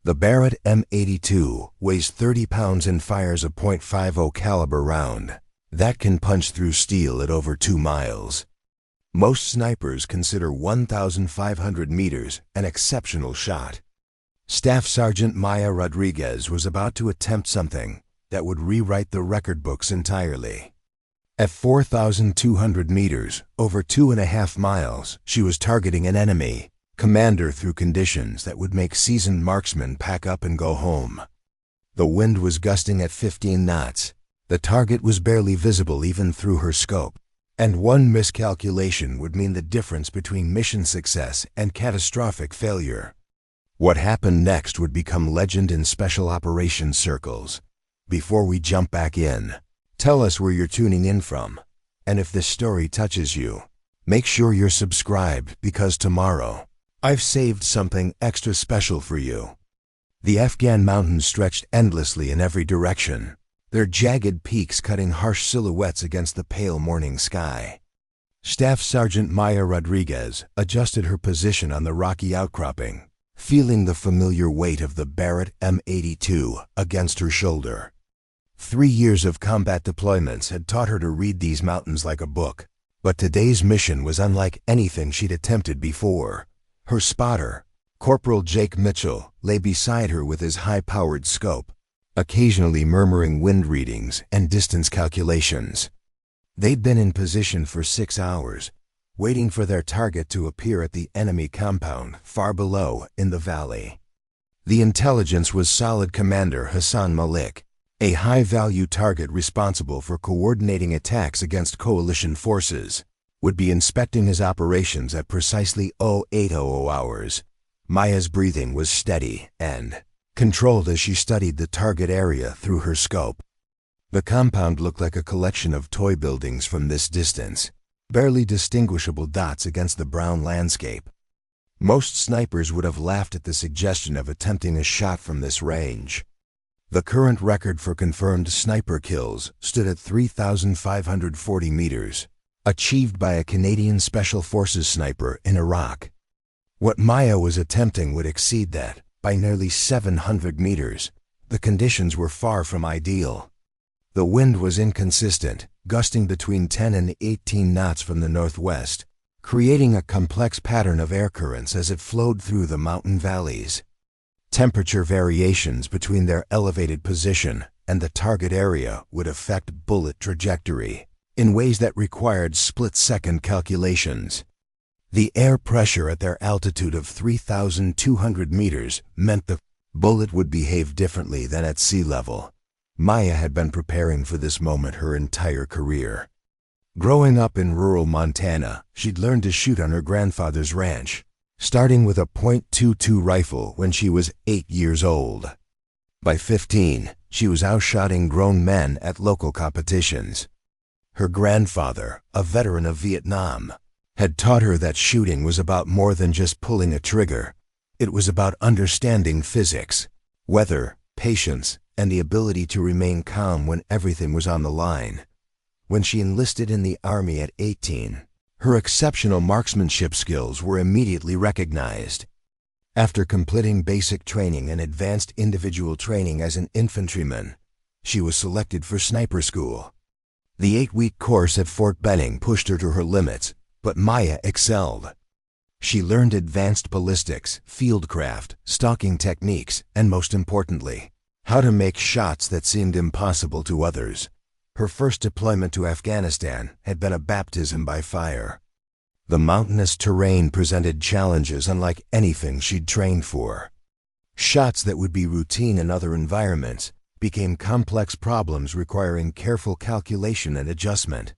The Barrett M82 weighs 30 pounds and fires a .50 caliber round that can punch through steel at over 2 miles. Most snipers consider 1,500 meters an exceptional shot. Staff Sergeant Maya Rodriguez was about to attempt something that would rewrite the record books entirely. At 4,200 meters, over 2.5 miles, she was targeting an enemy commander through conditions that would make seasoned marksmen pack up and go home. The wind was gusting at 15 knots. The target was barely visible even through her scope, and one miscalculation would mean the difference between mission success and catastrophic failure. What happened next would become legend in special operations circles. Before we jump back in, tell us where you're tuning in from, and if this story touches you, make sure you're subscribed because tomorrow, I've saved something extra special for you. The Afghan mountains stretched endlessly in every direction, their jagged peaks cutting harsh silhouettes against the pale morning sky. Staff Sergeant Maya Rodriguez adjusted her position on the rocky outcropping, feeling the familiar weight of the Barrett M82 against her shoulder. 3 years of combat deployments had taught her to read these mountains like a book, but today's mission was unlike anything she'd attempted before. Her spotter, Corporal Jake Mitchell, lay beside her with his high-powered scope, occasionally murmuring wind readings and distance calculations. They'd been in position for 6 hours, waiting for their target to appear at the enemy compound far below in the valley. The intelligence was Solid Commander Hassan Malik, a high-value target responsible for coordinating attacks against coalition forces, would be inspecting his operations at precisely 0800 hours. Maya's breathing was steady and controlled as she studied the target area through her scope. The compound looked like a collection of toy buildings from this distance, barely distinguishable dots against the brown landscape. Most snipers would have laughed at the suggestion of attempting a shot from this range. The current record for confirmed sniper kills stood at 3,540 meters, achieved by a Canadian Special Forces sniper in Iraq. What Maya was attempting would exceed that by nearly 700 meters. The conditions were far from ideal. The wind was inconsistent, gusting between 10 and 18 knots from the northwest, creating a complex pattern of air currents as it flowed through the mountain valleys. Temperature variations between their elevated position and the target area would affect bullet trajectory in ways that required split-second calculations. The air pressure at their altitude of 3,200 meters meant the bullet would behave differently than at sea level. Maya had been preparing for this moment her entire career. Growing up in rural Montana, she'd learned to shoot on her grandfather's ranch, starting with a .22 rifle when she was 8 years old. By 15, she was outshotting grown men at local competitions. Her grandfather, a veteran of Vietnam, had taught her that shooting was about more than just pulling a trigger. It was about understanding physics, weather, patience, and the ability to remain calm when everything was on the line. When she enlisted in the Army at 18, her exceptional marksmanship skills were immediately recognized. After completing basic training and advanced individual training as an infantryman, she was selected for sniper school. The 8-week course at Fort Benning pushed her to her limits, but Maya excelled. She learned advanced ballistics, fieldcraft, stalking techniques, and most importantly, how to make shots that seemed impossible to others. Her first deployment to Afghanistan had been a baptism by fire. The mountainous terrain presented challenges unlike anything she'd trained for. Shots that would be routine in other environments became complex problems requiring careful calculation and adjustment.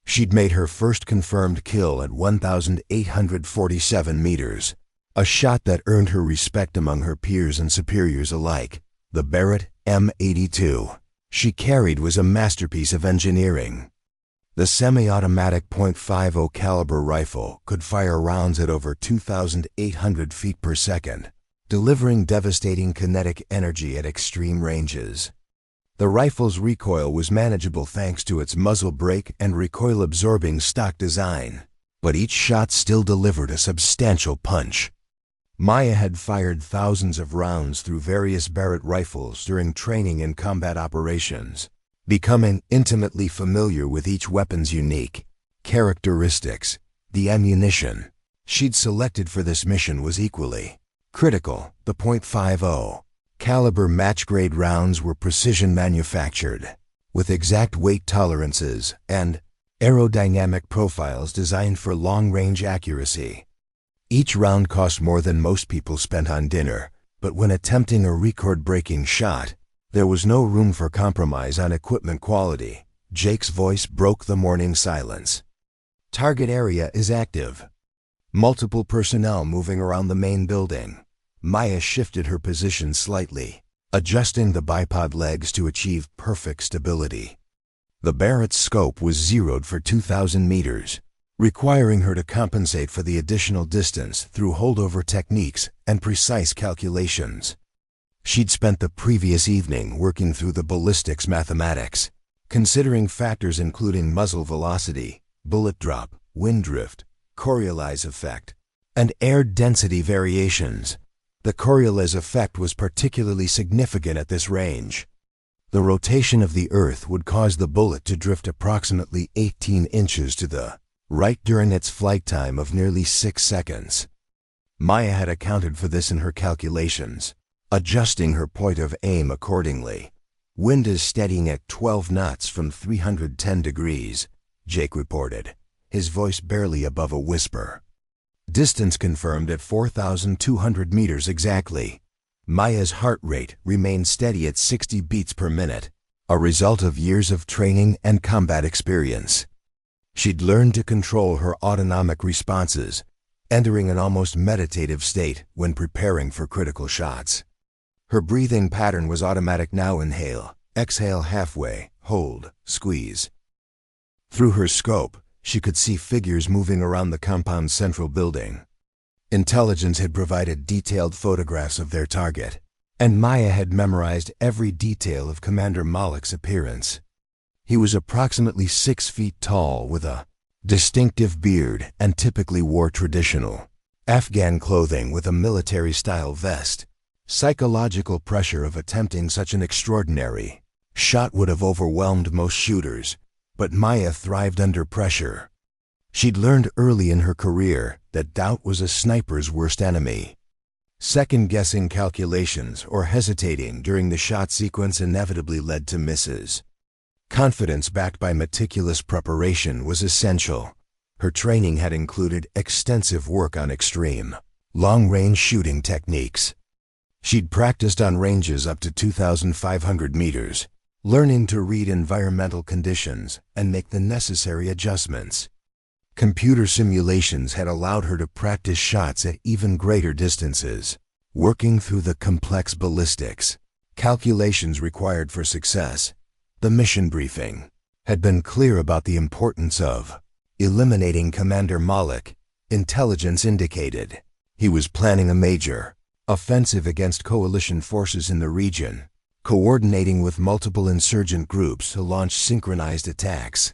She'd made her first confirmed kill at 1,847 meters, a shot that earned her respect among her peers and superiors alike. The Barrett M82 she carried was a masterpiece of engineering. The semi-automatic .50 caliber rifle could fire rounds at over 2,800 feet per second, delivering devastating kinetic energy at extreme ranges. The rifle's recoil was manageable thanks to its muzzle brake and recoil-absorbing stock design, but each shot still delivered a substantial punch. Maya had fired thousands of rounds through various Barrett rifles during training and combat operations, becoming intimately familiar with each weapon's unique characteristics. The ammunition she'd selected for this mission was equally critical. The .50 caliber match-grade rounds were precision manufactured, with exact weight tolerances and aerodynamic profiles designed for long-range accuracy. Each round cost more than most people spent on dinner, but when attempting a record-breaking shot, there was no room for compromise on equipment quality. Jake's voice broke the morning silence. Target area is active. Multiple personnel moving around the main building. Maya shifted her position slightly, adjusting the bipod legs to achieve perfect stability. The Barrett's scope was zeroed for 2,000 meters, requiring her to compensate for the additional distance through holdover techniques and precise calculations. She'd spent the previous evening working through the ballistics mathematics, considering factors including muzzle velocity, bullet drop, wind drift, Coriolis effect, and air density variations. The Coriolis effect was particularly significant at this range. The rotation of the Earth would cause the bullet to drift approximately 18 inches to the right during its flight time of nearly 6 seconds. Maya had accounted for this in her calculations, adjusting her point of aim accordingly. Wind is steadying at 12 knots from 310 degrees, Jake reported, his voice barely above a whisper. Distance confirmed at 4,200 meters exactly. Maya's heart rate remained steady at 60 beats per minute, a result of years of training and combat experience. She'd learned to control her autonomic responses, entering an almost meditative state when preparing for critical shots. Her breathing pattern was automatic now: inhale, exhale halfway, hold, squeeze. Through her scope, she could see figures moving around the compound's central building. Intelligence had provided detailed photographs of their target, and Maya had memorized every detail of Commander Malik's appearance. He was approximately 6 feet tall with a distinctive beard and typically wore traditional Afghan clothing with a military-style vest. Psychological pressure of attempting such an extraordinary shot would have overwhelmed most shooters, but Maya thrived under pressure. She'd learned early in her career that doubt was a sniper's worst enemy. Second-guessing calculations or hesitating during the shot sequence inevitably led to misses. Confidence backed by meticulous preparation was essential. Her training had included extensive work on extreme, long-range shooting techniques. She'd practiced on ranges up to 2,500 meters, learning to read environmental conditions and make the necessary adjustments. Computer simulations had allowed her to practice shots at even greater distances, working through the complex ballistics calculations required for success. The mission briefing had been clear about the importance of eliminating Commander Malik. Intelligence indicated he was planning a major offensive against coalition forces in the region, coordinating with multiple insurgent groups to launch synchronized attacks.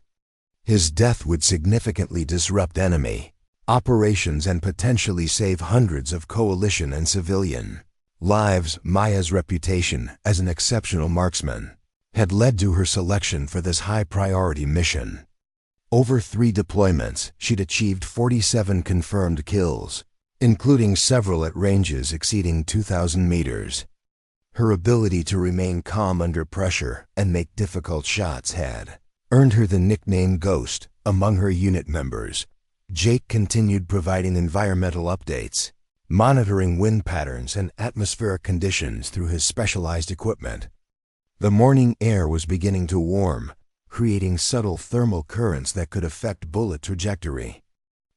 His death would significantly disrupt enemy operations and potentially save hundreds of coalition and civilian lives. Maya's reputation as an exceptional marksman had led to her selection for this high-priority mission. Over 3 deployments, she'd achieved 47 confirmed kills, including several at ranges exceeding 2,000 meters. Her ability to remain calm under pressure and make difficult shots had earned her the nickname Ghost among her unit members. Jake continued providing environmental updates, monitoring wind patterns and atmospheric conditions through his specialized equipment. The morning air was beginning to warm, creating subtle thermal currents that could affect bullet trajectory.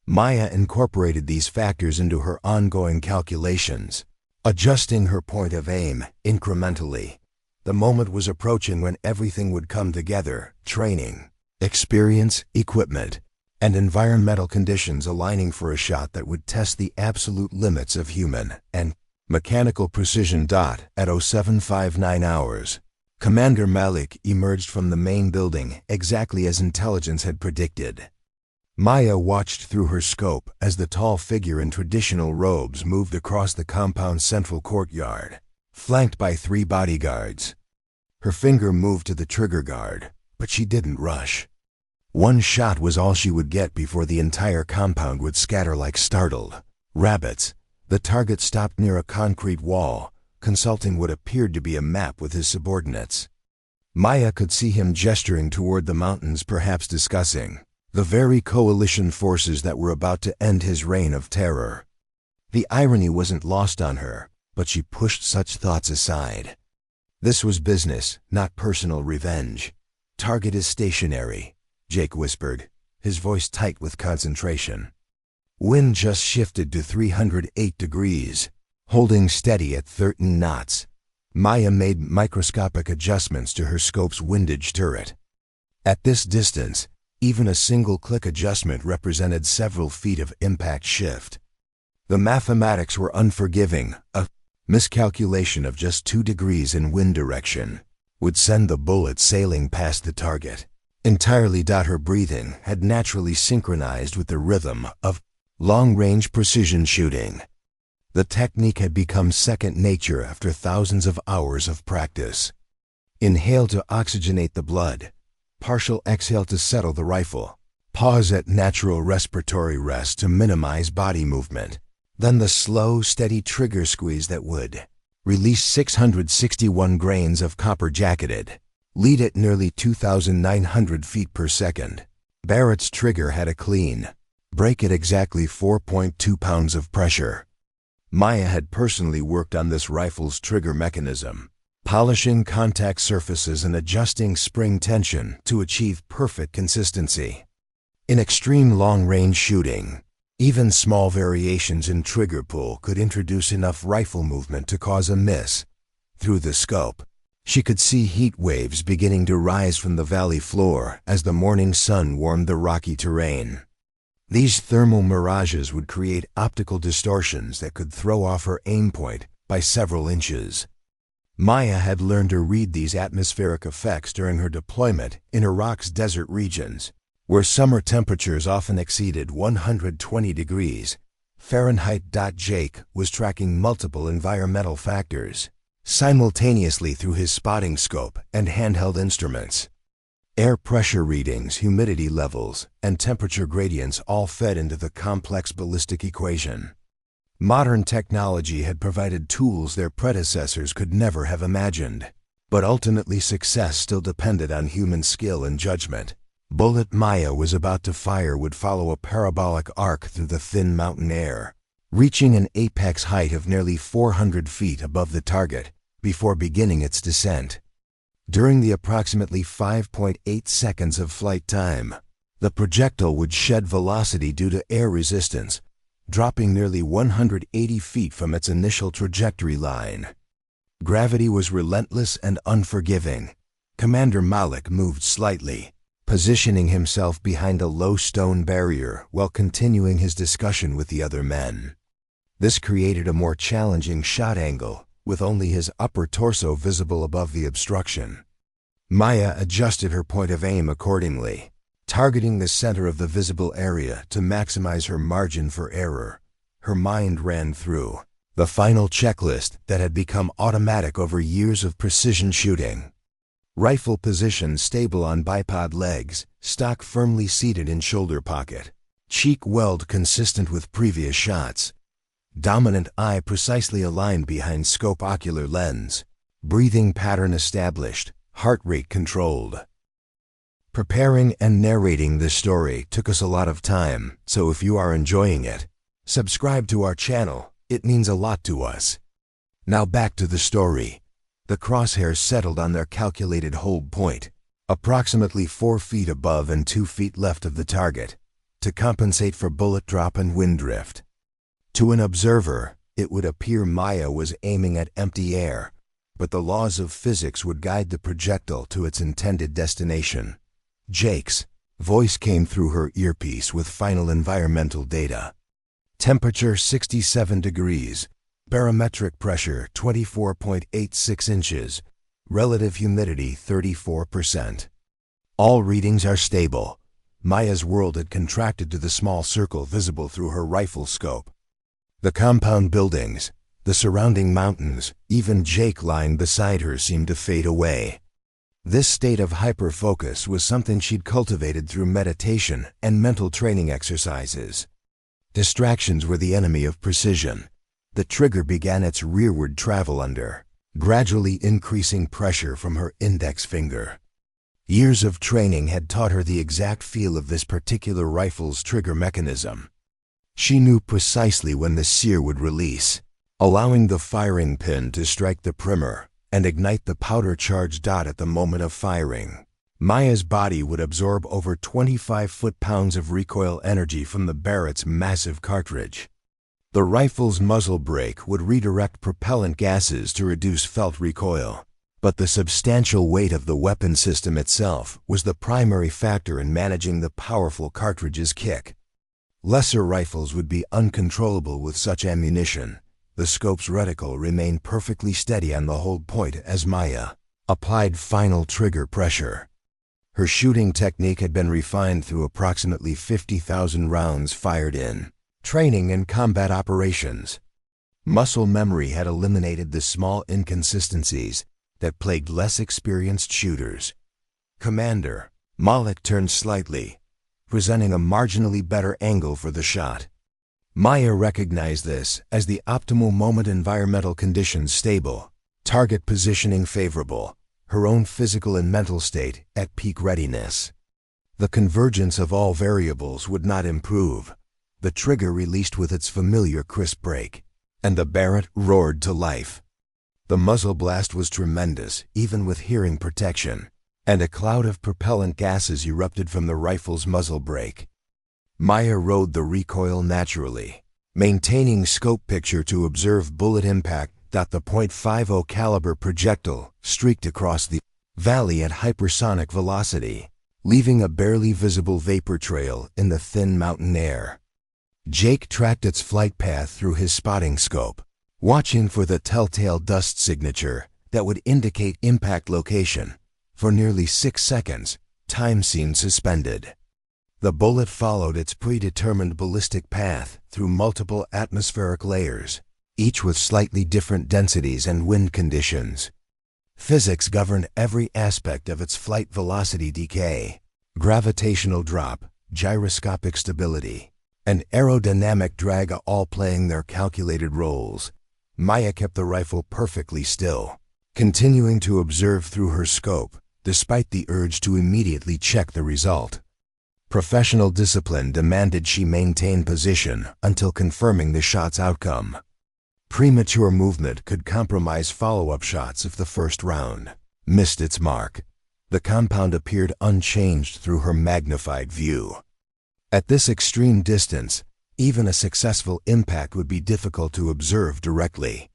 Maya incorporated these factors into her ongoing calculations, adjusting her point of aim incrementally. The moment was approaching when everything would come together: training, experience, equipment, and environmental conditions aligning for a shot that would test the absolute limits of human and mechanical precision. At 0759 hours, Commander Malik emerged from the main building exactly as intelligence had predicted. Maya watched through her scope as the tall figure in traditional robes moved across the compound's central courtyard, flanked by 3 bodyguards. Her finger moved to the trigger guard, but she didn't rush. One shot was all she would get before the entire compound would scatter like startled rabbits. The target stopped near a concrete wall, consulting what appeared to be a map with his subordinates. Maya could see him gesturing toward the mountains, perhaps discussing the very coalition forces that were about to end his reign of terror. The irony wasn't lost on her, but she pushed such thoughts aside. This was business, not personal revenge. "Target is stationary," Jake whispered, his voice tight with concentration. Wind just shifted to 308 degrees, holding steady at 13 knots. Maya made microscopic adjustments to her scope's windage turret. At this distance, even a single click adjustment represented several feet of impact shift. The mathematics were unforgiving. A miscalculation of just 2 degrees in wind direction would send the bullet sailing past the target entirely. Her breathing had naturally synchronized with the rhythm of long-range precision shooting. The technique had become second nature after thousands of hours of practice. Inhale to oxygenate the blood. Partial exhale to settle the rifle. Pause at natural respiratory rest to minimize body movement. Then the slow, steady trigger squeeze that would release 661 grains of copper-jacketed lead at nearly 2,900 feet per second. Barrett's trigger had a clean break at exactly 4.2 pounds of pressure. Maya had personally worked on this rifle's trigger mechanism, polishing contact surfaces and adjusting spring tension to achieve perfect consistency. In extreme long-range shooting, even small variations in trigger pull could introduce enough rifle movement to cause a miss. Through the scope, she could see heat waves beginning to rise from the valley floor as the morning sun warmed the rocky terrain. These thermal mirages would create optical distortions that could throw off her aim point by several inches. Maya had learned to read these atmospheric effects during her deployment in Iraq's desert regions, where summer temperatures often exceeded 120 degrees Fahrenheit. Jake was tracking multiple environmental factors simultaneously through his spotting scope and handheld instruments. Air pressure readings, humidity levels, and temperature gradients all fed into the complex ballistic equation. Modern technology had provided tools their predecessors could never have imagined, but ultimately success still depended on human skill and judgment. Bullet Maya was about to fire would follow a parabolic arc through the thin mountain air, reaching an apex height of nearly 400 feet above the target before beginning its descent. During the approximately 5.8 seconds of flight time, the projectile would shed velocity due to air resistance, dropping nearly 180 feet from its initial trajectory line. Gravity was relentless and unforgiving. Commander Malik moved slightly, positioning himself behind a low stone barrier while continuing his discussion with the other men. This created a more challenging shot angle, with only his upper torso visible above the obstruction. Maya adjusted her point of aim accordingly, targeting the center of the visible area to maximize her margin for error. Her mind ran through the final checklist that had become automatic over years of precision shooting. Rifle position stable on bipod legs, stock firmly seated in shoulder pocket, cheek weld consistent with previous shots, dominant eye precisely aligned behind scope ocular lens, breathing pattern established, heart rate controlled. Preparing and narrating this story took us a lot of time, so if you are enjoying it, subscribe to our channel. It means a lot to us. Now back to the story. The crosshairs settled on their calculated hold point, approximately 4 feet above and 2 feet left of the target, to compensate for bullet drop and wind drift. To an observer, it would appear Maya was aiming at empty air, but the laws of physics would guide the projectile to its intended destination. Jake's voice came through her earpiece with final environmental data. Temperature 67 degrees, barometric pressure 24.86 inches, relative humidity 34%. All readings are stable. Maya's world had contracted to the small circle visible through her rifle scope. The compound buildings, the surrounding mountains, even Jake lying beside her seemed to fade away. This state of hyper-focus was something she'd cultivated through meditation and mental training exercises. Distractions were the enemy of precision. The trigger began its rearward travel under gradually increasing pressure from her index finger. Years of training had taught her the exact feel of this particular rifle's trigger mechanism. She knew precisely when the sear would release, allowing the firing pin to strike the primer and ignite the powder-charged dot at the moment of firing. Maya's body would absorb over 25 foot-pounds of recoil energy from the Barrett's massive cartridge. The rifle's muzzle brake would redirect propellant gases to reduce felt recoil, but the substantial weight of the weapon system itself was the primary factor in managing the powerful cartridge's kick. Lesser rifles would be uncontrollable with such ammunition. The scope's reticle remained perfectly steady on the hold point as Maya applied final trigger pressure. Her shooting technique had been refined through approximately 50,000 rounds fired in training and combat operations. Muscle memory had eliminated the small inconsistencies that plagued less experienced shooters. "Commander." Malik turned slightly, presenting a marginally better angle for the shot. Maya recognized this as the optimal moment, environmental conditions stable, target positioning favorable, her own physical and mental state at peak readiness. The convergence of all variables would not improve. The trigger released with its familiar crisp break, and the Barrett roared to life. The muzzle blast was tremendous, even with hearing protection, and a cloud of propellant gases erupted from the rifle's muzzle brake. Maya rode the recoil naturally, maintaining scope picture to observe bullet impact. The .50 caliber projectile streaked across the valley at hypersonic velocity, leaving a barely visible vapor trail in the thin mountain air. Jake tracked its flight path through his spotting scope, watching for the telltale dust signature that would indicate impact location. For nearly 6 seconds, time seemed suspended. The bullet followed its predetermined ballistic path through multiple atmospheric layers, each with slightly different densities and wind conditions. Physics governed every aspect of its flight: velocity decay, gravitational drop, gyroscopic stability, and aerodynamic drag, all playing their calculated roles. Maya kept the rifle perfectly still, continuing to observe through her scope, despite the urge to immediately check the result. Professional discipline demanded she maintain position until confirming the shot's outcome. Premature movement could compromise follow-up shots if the first round missed its mark. The compound appeared unchanged through her magnified view. At this extreme distance, even a successful impact would be difficult to observe directly.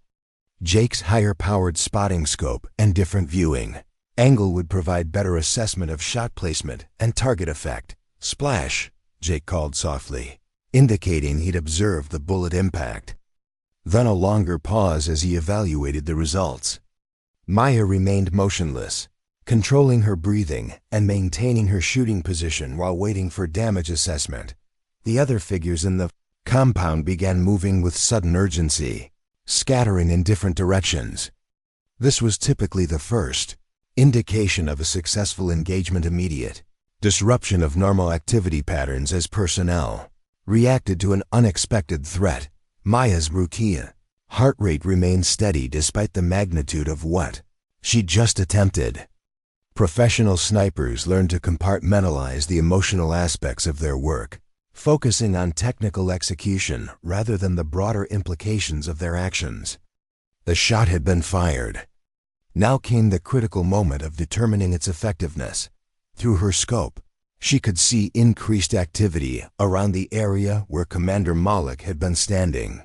Jake's higher-powered spotting scope and different viewing angle would provide better assessment of shot placement and target effect. "Splash," Jake called softly, indicating he'd observed the bullet impact. Then a longer pause as he evaluated the results. Maya remained motionless, controlling her breathing and maintaining her shooting position while waiting for damage assessment. The other figures in the compound began moving with sudden urgency, scattering in different directions. This was typically the first indication of a successful engagement. Immediate disruption of normal activity patterns as personnel reacted to an unexpected threat. Maya's routine heart rate remained steady despite the magnitude of what she'd just attempted. Professional snipers learn to compartmentalize the emotional aspects of their work, focusing on technical execution rather than the broader implications of their actions. The shot had been fired. Now came the critical moment of determining its effectiveness. Through her scope, she could see increased activity around the area where Commander Malik had been standing.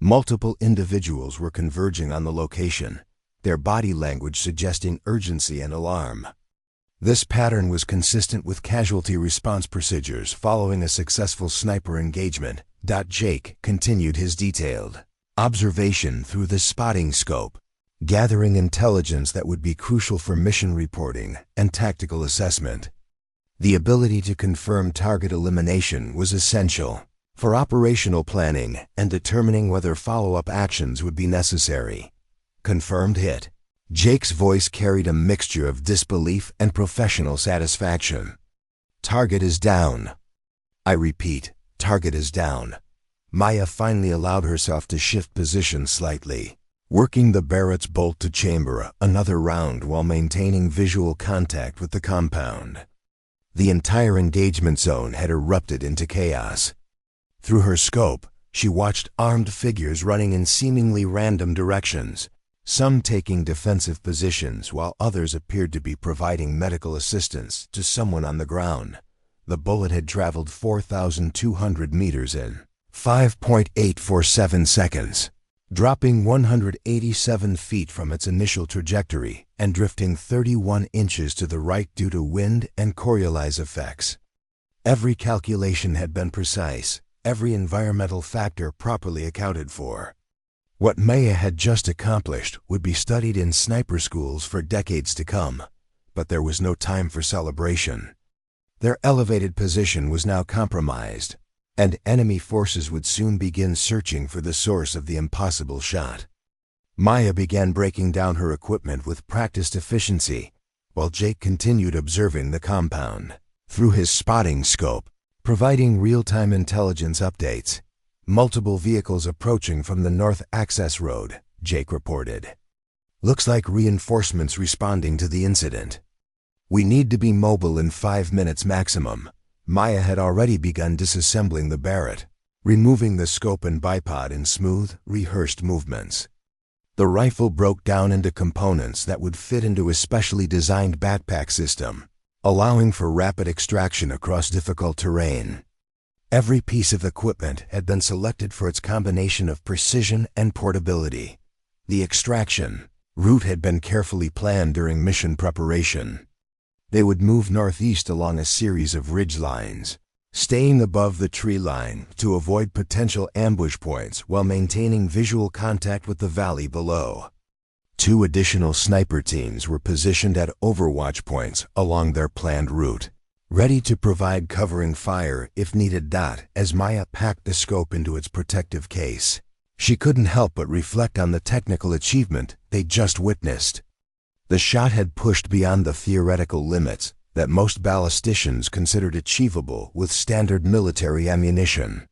Multiple individuals were converging on the location, their body language suggesting urgency and alarm. This pattern was consistent with casualty response procedures following a successful sniper engagement. Jake continued his detailed observation through the spotting scope, gathering intelligence that would be crucial for mission reporting and tactical assessment. The ability to confirm target elimination was essential for operational planning and determining whether follow-up actions would be necessary. Confirmed hit. Jake's voice carried a mixture of disbelief and professional satisfaction. Target is down. I repeat, target is down. Maya finally allowed herself to shift position slightly, working the Barrett's bolt to chamber another round while maintaining visual contact with the compound. The entire engagement zone had erupted into chaos. Through her scope, she watched armed figures running in seemingly random directions, some taking defensive positions while others appeared to be providing medical assistance to someone on the ground. The bullet had traveled 4,200 meters in 5.847 seconds, dropping 187 feet from its initial trajectory and drifting 31 inches to the right due to wind and Coriolis effects. Every calculation had been precise, every environmental factor properly accounted for. What Maya had just accomplished would be studied in sniper schools for decades to come, but there was no time for celebration. Their elevated position was now compromised, and enemy forces would soon begin searching for the source of the impossible shot. Maya began breaking down her equipment with practiced efficiency, while Jake continued observing the compound through his spotting scope, providing real-time intelligence updates. Multiple vehicles approaching from the North Access Road, Jake reported. Looks like reinforcements responding to the incident. We need to be mobile in 5 minutes maximum. Maya had already begun disassembling the Barrett, removing the scope and bipod in smooth, rehearsed movements. The rifle broke down into components that would fit into a specially designed backpack system, allowing for rapid extraction across difficult terrain. Every piece of equipment had been selected for its combination of precision and portability. The extraction route had been carefully planned during mission preparation. They would move northeast along a series of ridge lines, staying above the tree line to avoid potential ambush points while maintaining visual contact with the valley below. 2 additional sniper teams were positioned at overwatch points along their planned route, ready to provide covering fire if needed. As Maya packed the scope into its protective case, she couldn't help but reflect on the technical achievement they'd just witnessed. The shot had pushed beyond the theoretical limits that most ballisticians considered achievable with standard military ammunition.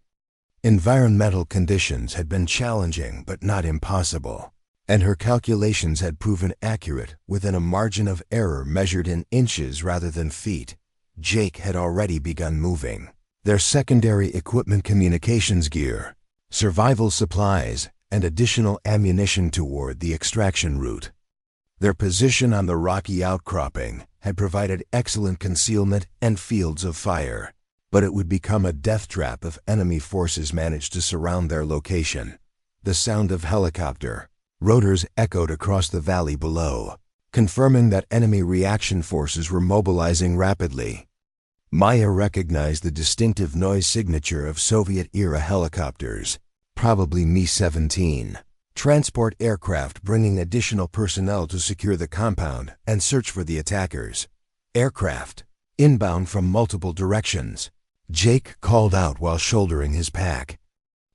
Environmental conditions had been challenging but not impossible, and her calculations had proven accurate within a margin of error measured in inches rather than feet. Jake had already begun moving their secondary equipment, communications gear, survival supplies, and additional ammunition toward the extraction route. Their position on the rocky outcropping had provided excellent concealment and fields of fire, but it would become a death trap if enemy forces managed to surround their location. The sound of helicopter rotors echoed across the valley below, confirming that enemy reaction forces were mobilizing rapidly. Maya recognized the distinctive noise signature of Soviet-era helicopters, probably Mi-17, transport aircraft bringing additional personnel to secure the compound and search for the attackers. Aircraft, inbound from multiple directions, Jake called out while shouldering his pack.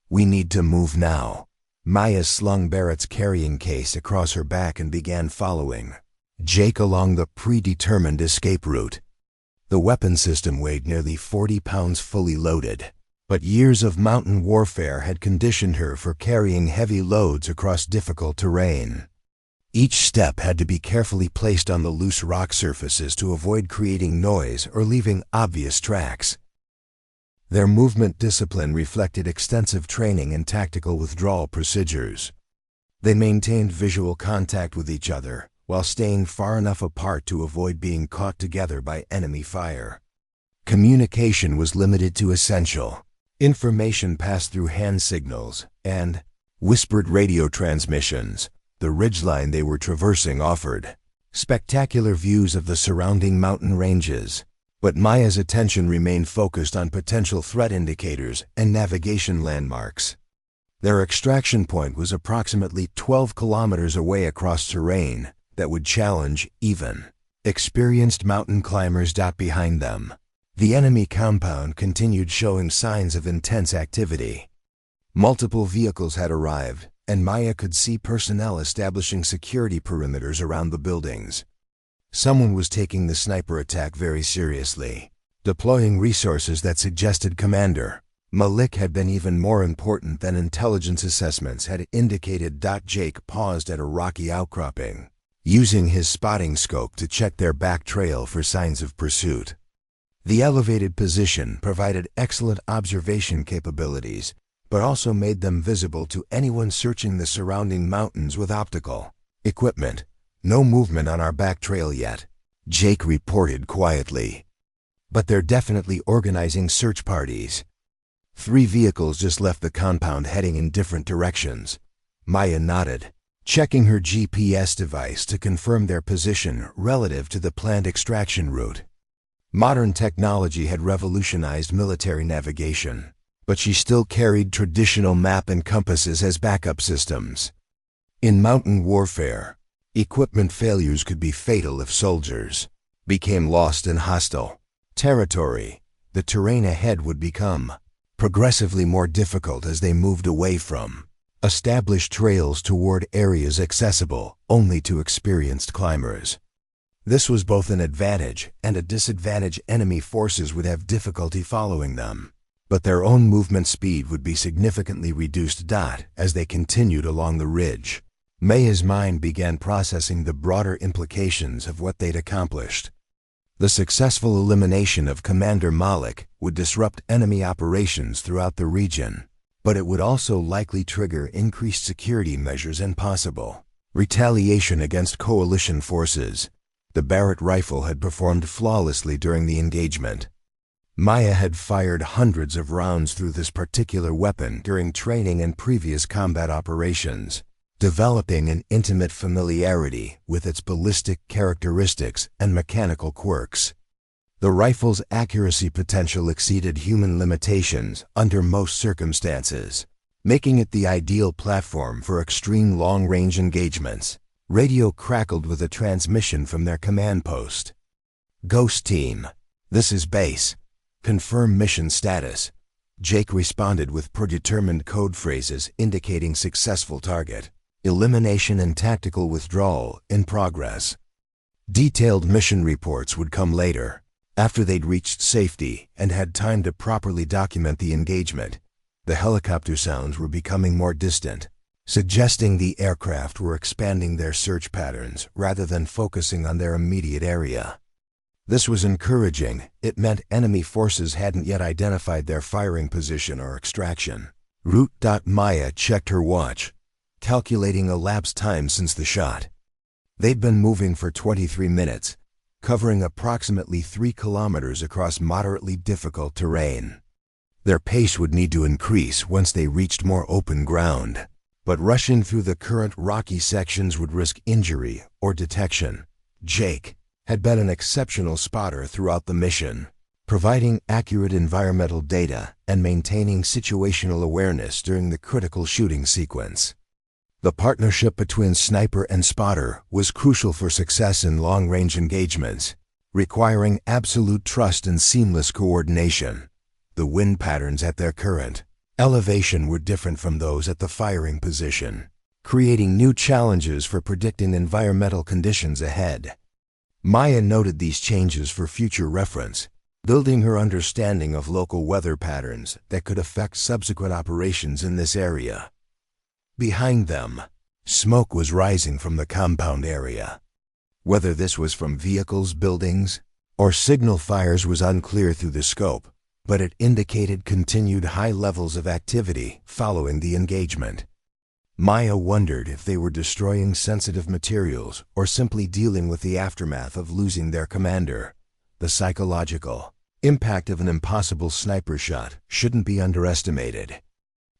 We need to move now. Maya slung Barrett's carrying case across her back and began following Jake along the predetermined escape route. The weapon system weighed nearly 40 pounds fully loaded, but years of mountain warfare had conditioned her for carrying heavy loads across difficult terrain. Each step had to be carefully placed on the loose rock surfaces to avoid creating noise or leaving obvious tracks. Their movement discipline reflected extensive training in tactical withdrawal procedures. They maintained visual contact with each other while staying far enough apart to avoid being caught together by enemy fire. Communication was limited to essential. Information passed through hand signals and whispered radio transmissions. The ridgeline they were traversing offered spectacular views of the surrounding mountain ranges, but Maya's attention remained focused on potential threat indicators and navigation landmarks. Their extraction point was approximately 12 kilometers away across terrain that would challenge even experienced mountain climbers. Behind them, The enemy compound continued showing signs of intense activity. Multiple vehicles had arrived, and Maya could see personnel establishing security perimeters around the buildings. Someone was taking the sniper attack very seriously, deploying resources that suggested Commander Malik had been even more important than intelligence assessments had indicated. Jake paused at a rocky outcropping, using his spotting scope to check their back trail for signs of pursuit. The elevated position provided excellent observation capabilities, but also made them visible to anyone searching the surrounding mountains with optical equipment. No movement on our back trail yet, Jake reported quietly. But they're definitely organizing search parties. 3 vehicles just left the compound heading in different directions. Maya nodded, checking her GPS device to confirm their position relative to the planned extraction route. Modern technology had revolutionized military navigation, but she still carried traditional map and compasses as backup systems. In mountain warfare, equipment failures could be fatal if soldiers became lost in hostile territory. The terrain ahead would become progressively more difficult as they moved away from established trails toward areas accessible only to experienced climbers. This was both an advantage and a disadvantage. Enemy forces would have difficulty following them, but their own movement speed would be significantly reduced. As they continued along the ridge, Maya's mind began processing the broader implications of what they'd accomplished. The successful elimination of Commander Malik would disrupt enemy operations throughout the region, but it would also likely trigger increased security measures and possible retaliation against coalition forces. The Barrett rifle had performed flawlessly during the engagement. Maya had fired hundreds of rounds through this particular weapon during training and previous combat operations, developing an intimate familiarity with its ballistic characteristics and mechanical quirks. The rifle's accuracy potential exceeded human limitations under most circumstances, making it the ideal platform for extreme long-range engagements. Radio crackled with a transmission from their command post. "Ghost Team, this is base. Confirm mission status." Jake responded with predetermined code phrases indicating successful target elimination and tactical withdrawal in progress. Detailed mission reports would come later, after they'd reached safety and had time to properly document the engagement. The helicopter sounds were becoming more distant, suggesting the aircraft were expanding their search patterns rather than focusing on their immediate area. This was encouraging. It meant enemy forces hadn't yet identified their firing position or extraction route. Maya checked her watch, calculating elapsed time since the shot. They'd been moving for 23 minutes, covering approximately 3 kilometers across moderately difficult terrain. Their pace would need to increase once they reached more open ground, but rushing through the current rocky sections would risk injury or detection. Jake had been an exceptional spotter throughout the mission, providing accurate environmental data and maintaining situational awareness during the critical shooting sequence. The partnership between sniper and spotter was crucial for success in long-range engagements, requiring absolute trust and seamless coordination. The wind patterns at their current elevation were different from those at the firing position, creating new challenges for predicting environmental conditions ahead. Maya noted these changes for future reference, building her understanding of local weather patterns that could affect subsequent operations in this area. Behind them, smoke was rising from the compound area. Whether this was from vehicles, buildings, or signal fires was unclear through the scope, but it indicated continued high levels of activity following the engagement. Maya wondered if they were destroying sensitive materials or simply dealing with the aftermath of losing their commander. The psychological impact of an impossible sniper shot shouldn't be underestimated.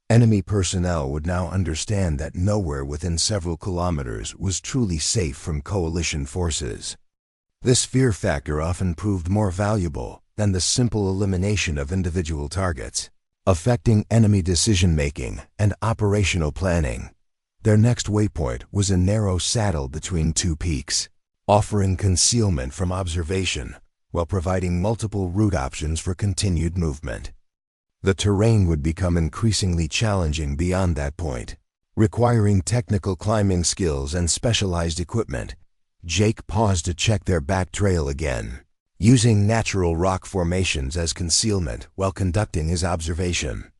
Enemy personnel would now understand that nowhere within several kilometers was truly safe from coalition forces. This fear factor often proved more valuable than the simple elimination of individual targets, affecting enemy decision-making and operational planning. Their next waypoint was a narrow saddle between 2 peaks, offering concealment from observation while providing multiple route options for continued movement. The terrain would become increasingly challenging beyond that point, requiring technical climbing skills and specialized equipment. Jake paused to check their back trail again, using natural rock formations as concealment while conducting his observation.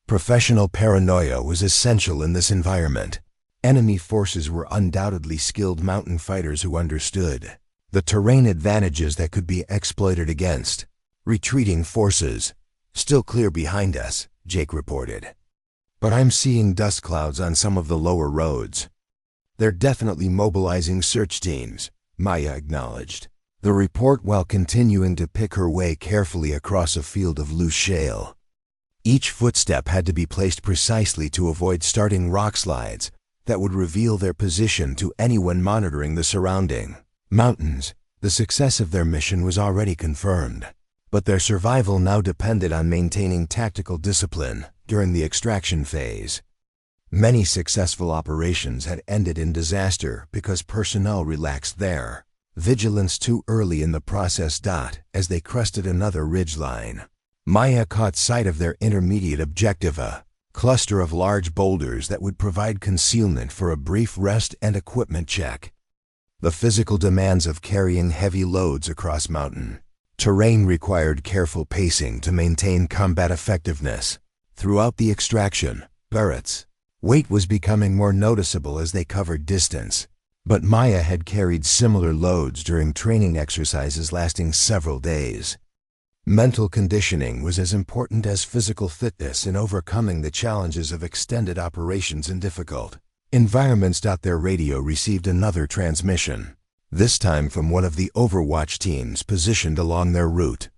Professional paranoia was essential in this environment. Enemy forces were undoubtedly skilled mountain fighters who understood the terrain advantages that could be exploited against retreating forces. "Still clear behind us," Jake reported. "But I'm seeing dust clouds on some of the lower roads." "They're definitely mobilizing search teams," Maya acknowledged the report while continuing to pick her way carefully across a field of loose shale. Each footstep had to be placed precisely to avoid starting rock slides that would reveal their position to anyone monitoring the surrounding mountains. The success of their mission was already confirmed, but their survival now depended on maintaining tactical discipline during the extraction phase. Many successful operations had ended in disaster because personnel relaxed their vigilance too early in the process. As they crested another ridgeline, Maya caught sight of their intermediate objective, a cluster of large boulders that would provide concealment for a brief rest and equipment check. The physical demands of carrying heavy loads across mountain terrain required careful pacing to maintain combat effectiveness. Throughout the extraction, Barrett's weight was becoming more noticeable as they covered distance, but Maya had carried similar loads during training exercises lasting several days. Mental conditioning was as important as physical fitness in overcoming the challenges of extended operations in difficult environments. Their radio received another transmission, this time from one of the Overwatch teams positioned along their route.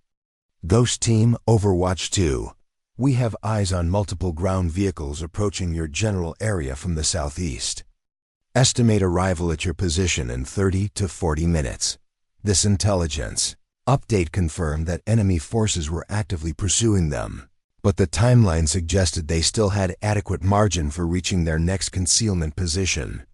"Ghost Team, Overwatch 2. We have eyes on multiple ground vehicles approaching your general area from the southeast. Estimate arrival at your position in 30 to 40 minutes. This intelligence update confirmed that enemy forces were actively pursuing them, but the timeline suggested they still had adequate margin for reaching their next concealment position.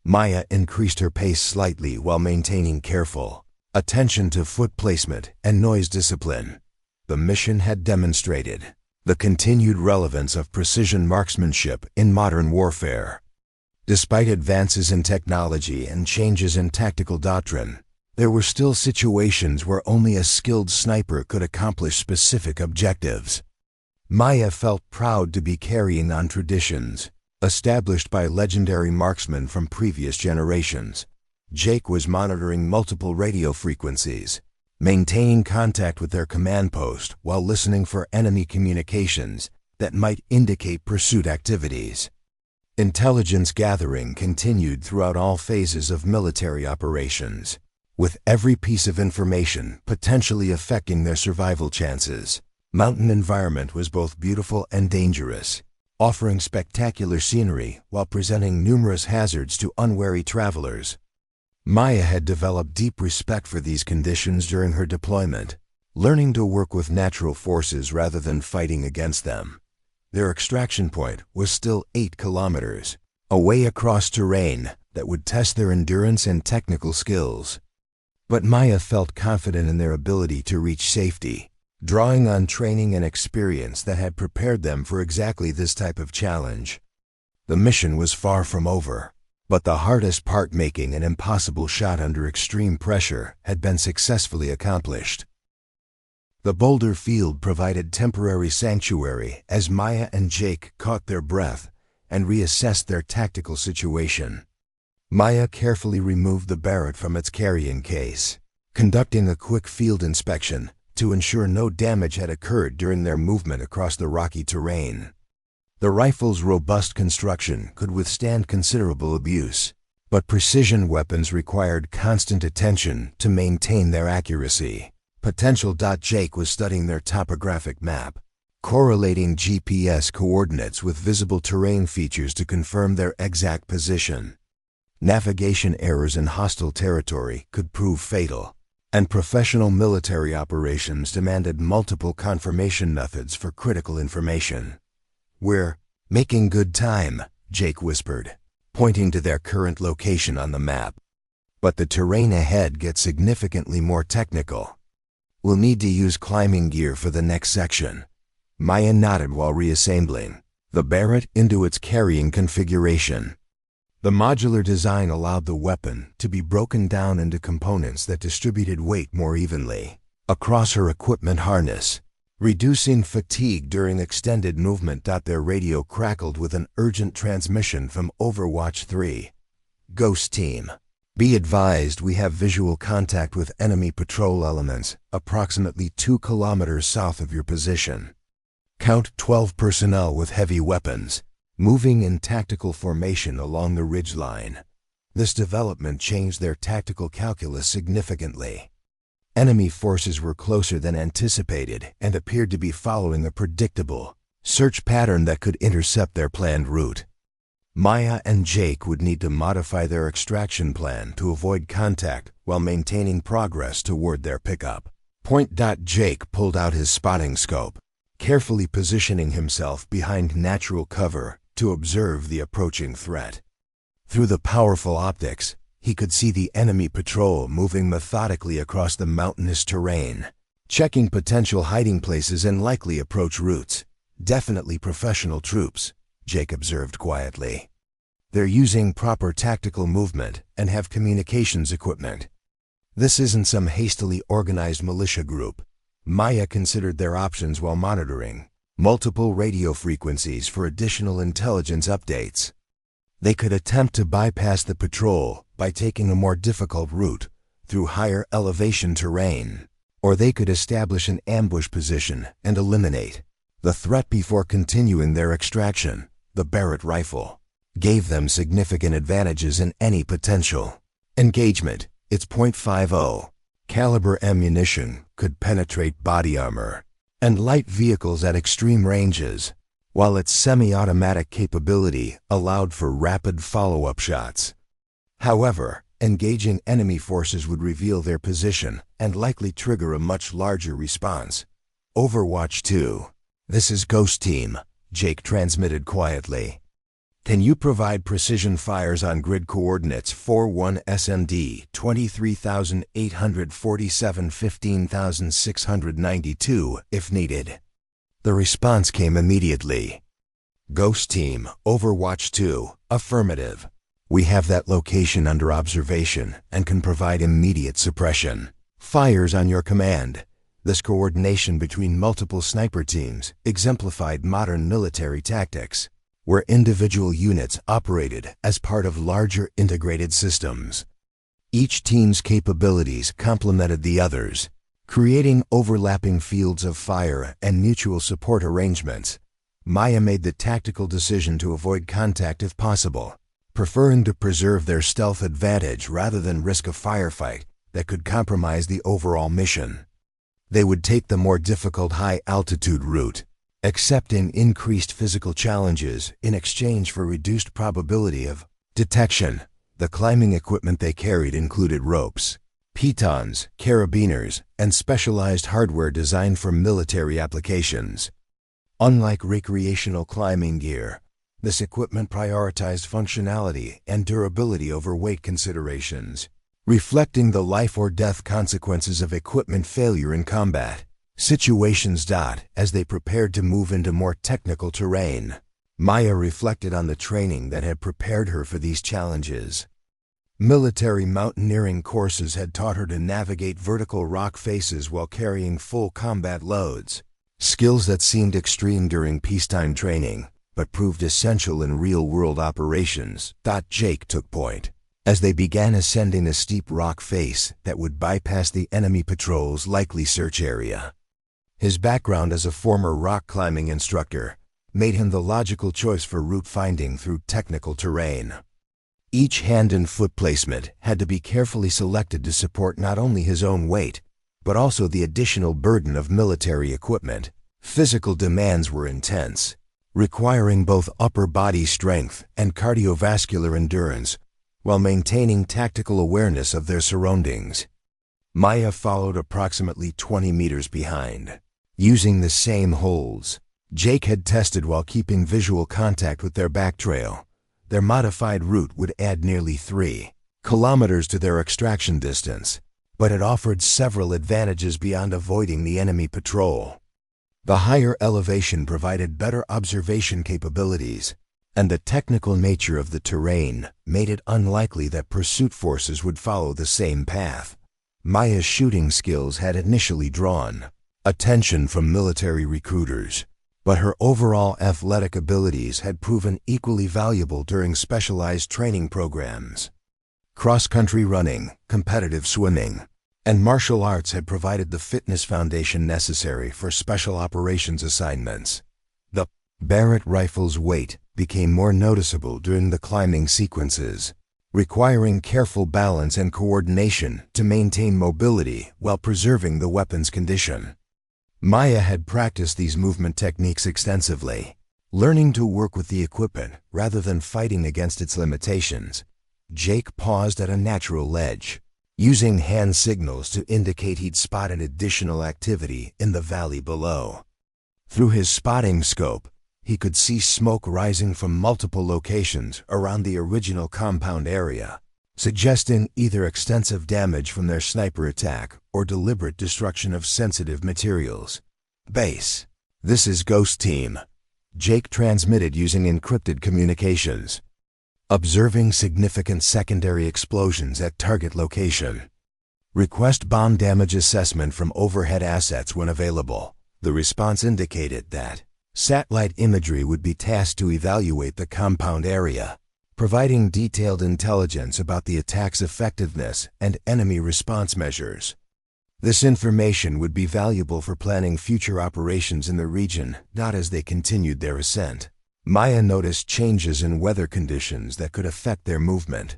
Maya increased her pace slightly while maintaining careful attention to foot placement and noise discipline. The mission had demonstrated the continued relevance of precision marksmanship in modern warfare. Despite advances in technology and changes in tactical doctrine, there were still situations where only a skilled sniper could accomplish specific objectives. Maya felt proud to be carrying on traditions established by legendary marksmen from previous generations. Jake was monitoring multiple radio frequencies, maintaining contact with their command post while listening for enemy communications that might indicate pursuit activities. Intelligence gathering continued throughout all phases of military operations, with every piece of information potentially affecting their survival chances. Mountain environment was both beautiful and dangerous, offering spectacular scenery while presenting numerous hazards to unwary travelers. Maya had developed deep respect for these conditions during her deployment, learning to work with natural forces rather than fighting against them. Their extraction point was still 8 kilometers away across terrain that would test their endurance and technical skills. But Maya felt confident in their ability to reach safety, drawing on training and experience that had prepared them for exactly this type of challenge. The mission was far from over, but the hardest part, making an impossible shot under extreme pressure, had been successfully accomplished. The boulder field provided temporary sanctuary as Maya and Jake caught their breath and reassessed their tactical situation. Maya carefully removed the Barrett from its carrying case, conducting a quick field inspection to ensure no damage had occurred during their movement across the rocky terrain. The rifle's robust construction could withstand considerable abuse, but precision weapons required constant attention to maintain their accuracy. Potential. Jake was studying their topographic map, correlating GPS coordinates with visible terrain features to confirm their exact position. Navigation errors in hostile territory could prove fatal, and professional military operations demanded multiple confirmation methods for critical information. "We're making good time," Jake whispered, pointing to their current location on the map. "But the terrain ahead gets significantly more technical." We'll need to use climbing gear for the next section. Maya nodded while reassembling the Barrett into its carrying configuration. The modular design allowed the weapon to be broken down into components that distributed weight more evenly across her equipment harness, reducing fatigue during extended movement. Their radio crackled with an urgent transmission from Overwatch 3. Ghost Team. Be advised, we have visual contact with enemy patrol elements approximately 2 kilometers south of your position. Count 12 personnel with heavy weapons, moving in tactical formation along the ridgeline. This development changed their tactical calculus significantly. Enemy forces were closer than anticipated and appeared to be following a predictable search pattern that could intercept their planned route. Maya and Jake would need to modify their extraction plan to avoid contact while maintaining progress toward their pickup point. Jake pulled out his spotting scope, carefully positioning himself behind natural cover to observe the approaching threat. Through the powerful optics, he could see the enemy patrol moving methodically across the mountainous terrain, checking potential hiding places and likely approach routes. Definitely professional troops, Jake observed quietly. They're using proper tactical movement and have communications equipment. This isn't some hastily organized militia group. Maya considered their options while monitoring multiple radio frequencies for additional intelligence updates. They could attempt to bypass the patrol by taking a more difficult route through higher elevation terrain, or they could establish an ambush position and eliminate the threat before continuing their extraction. The Barrett rifle gave them significant advantages in any potential engagement. Its .50 caliber ammunition could penetrate body armor and light vehicles at extreme ranges, while its semi-automatic capability allowed for rapid follow-up shots. However, engaging enemy forces would reveal their position and likely trigger a much larger response. Overwatch 2. This is Ghost Team, Jake transmitted quietly. Can you provide precision fires on grid coordinates 41 SMD 23,847 15,692 if needed? The response came immediately. Ghost Team, Overwatch 2, affirmative. We have that location under observation and can provide immediate suppression fires on your command. This coordination between multiple sniper teams exemplified modern military tactics, where individual units operated as part of larger integrated systems. Each team's capabilities complemented the others, creating overlapping fields of fire and mutual support arrangements. Maya made the tactical decision to avoid contact if possible, preferring to preserve their stealth advantage rather than risk a firefight that could compromise the overall mission. They would take the more difficult high-altitude route, accepting increased physical challenges in exchange for reduced probability of detection. The climbing equipment they carried included ropes, pitons, carabiners, and specialized hardware designed for military applications. Unlike recreational climbing gear, this equipment prioritized functionality and durability over weight considerations, reflecting the life or death consequences of equipment failure in combat situations. As they prepared to move into more technical terrain, Maya reflected on the training that had prepared her for these challenges. Military mountaineering courses had taught her to navigate vertical rock faces while carrying full combat loads, skills that seemed extreme during peacetime training, but proved essential in real-world operations. Jake took point as they began ascending a steep rock face that would bypass the enemy patrol's likely search area. His background as a former rock climbing instructor made him the logical choice for route finding through technical terrain. Each hand and foot placement had to be carefully selected to support not only his own weight, but also the additional burden of military equipment. Physical demands were intense, requiring both upper body strength and cardiovascular endurance, while maintaining tactical awareness of their surroundings. Maya followed approximately 20 meters behind, using the same holds Jake had tested while keeping visual contact with their back trail. Their modified route would add nearly 3 kilometers to their extraction distance, but it offered several advantages beyond avoiding the enemy patrol. The higher elevation provided better observation capabilities, and the technical nature of the terrain made it unlikely that pursuit forces would follow the same path. Maya's shooting skills had initially drawn attention from military recruiters, but her overall athletic abilities had proven equally valuable during specialized training programs. Cross-country running, competitive swimming, and martial arts had provided the fitness foundation necessary for special operations assignments. The Barrett rifle's weight became more noticeable during the climbing sequences, requiring careful balance and coordination to maintain mobility while preserving the weapon's condition. Maya had practiced these movement techniques extensively, learning to work with the equipment rather than fighting against its limitations. Jake paused at a natural ledge, using hand signals to indicate he'd spotted additional activity in the valley below. Through his spotting scope, he could see smoke rising from multiple locations around the original compound area, suggesting either extensive damage from their sniper attack or deliberate destruction of sensitive materials. "Base, this is Ghost Team," Jake transmitted using encrypted communications. "Observing significant secondary explosions at target location. Request bomb damage assessment from overhead assets when available." The response indicated that satellite imagery would be tasked to evaluate the compound area, providing detailed intelligence about the attack's effectiveness and enemy response measures. This information would be valuable for planning future operations in the region, not as they continued their ascent. Maya noticed changes in weather conditions that could affect their movement.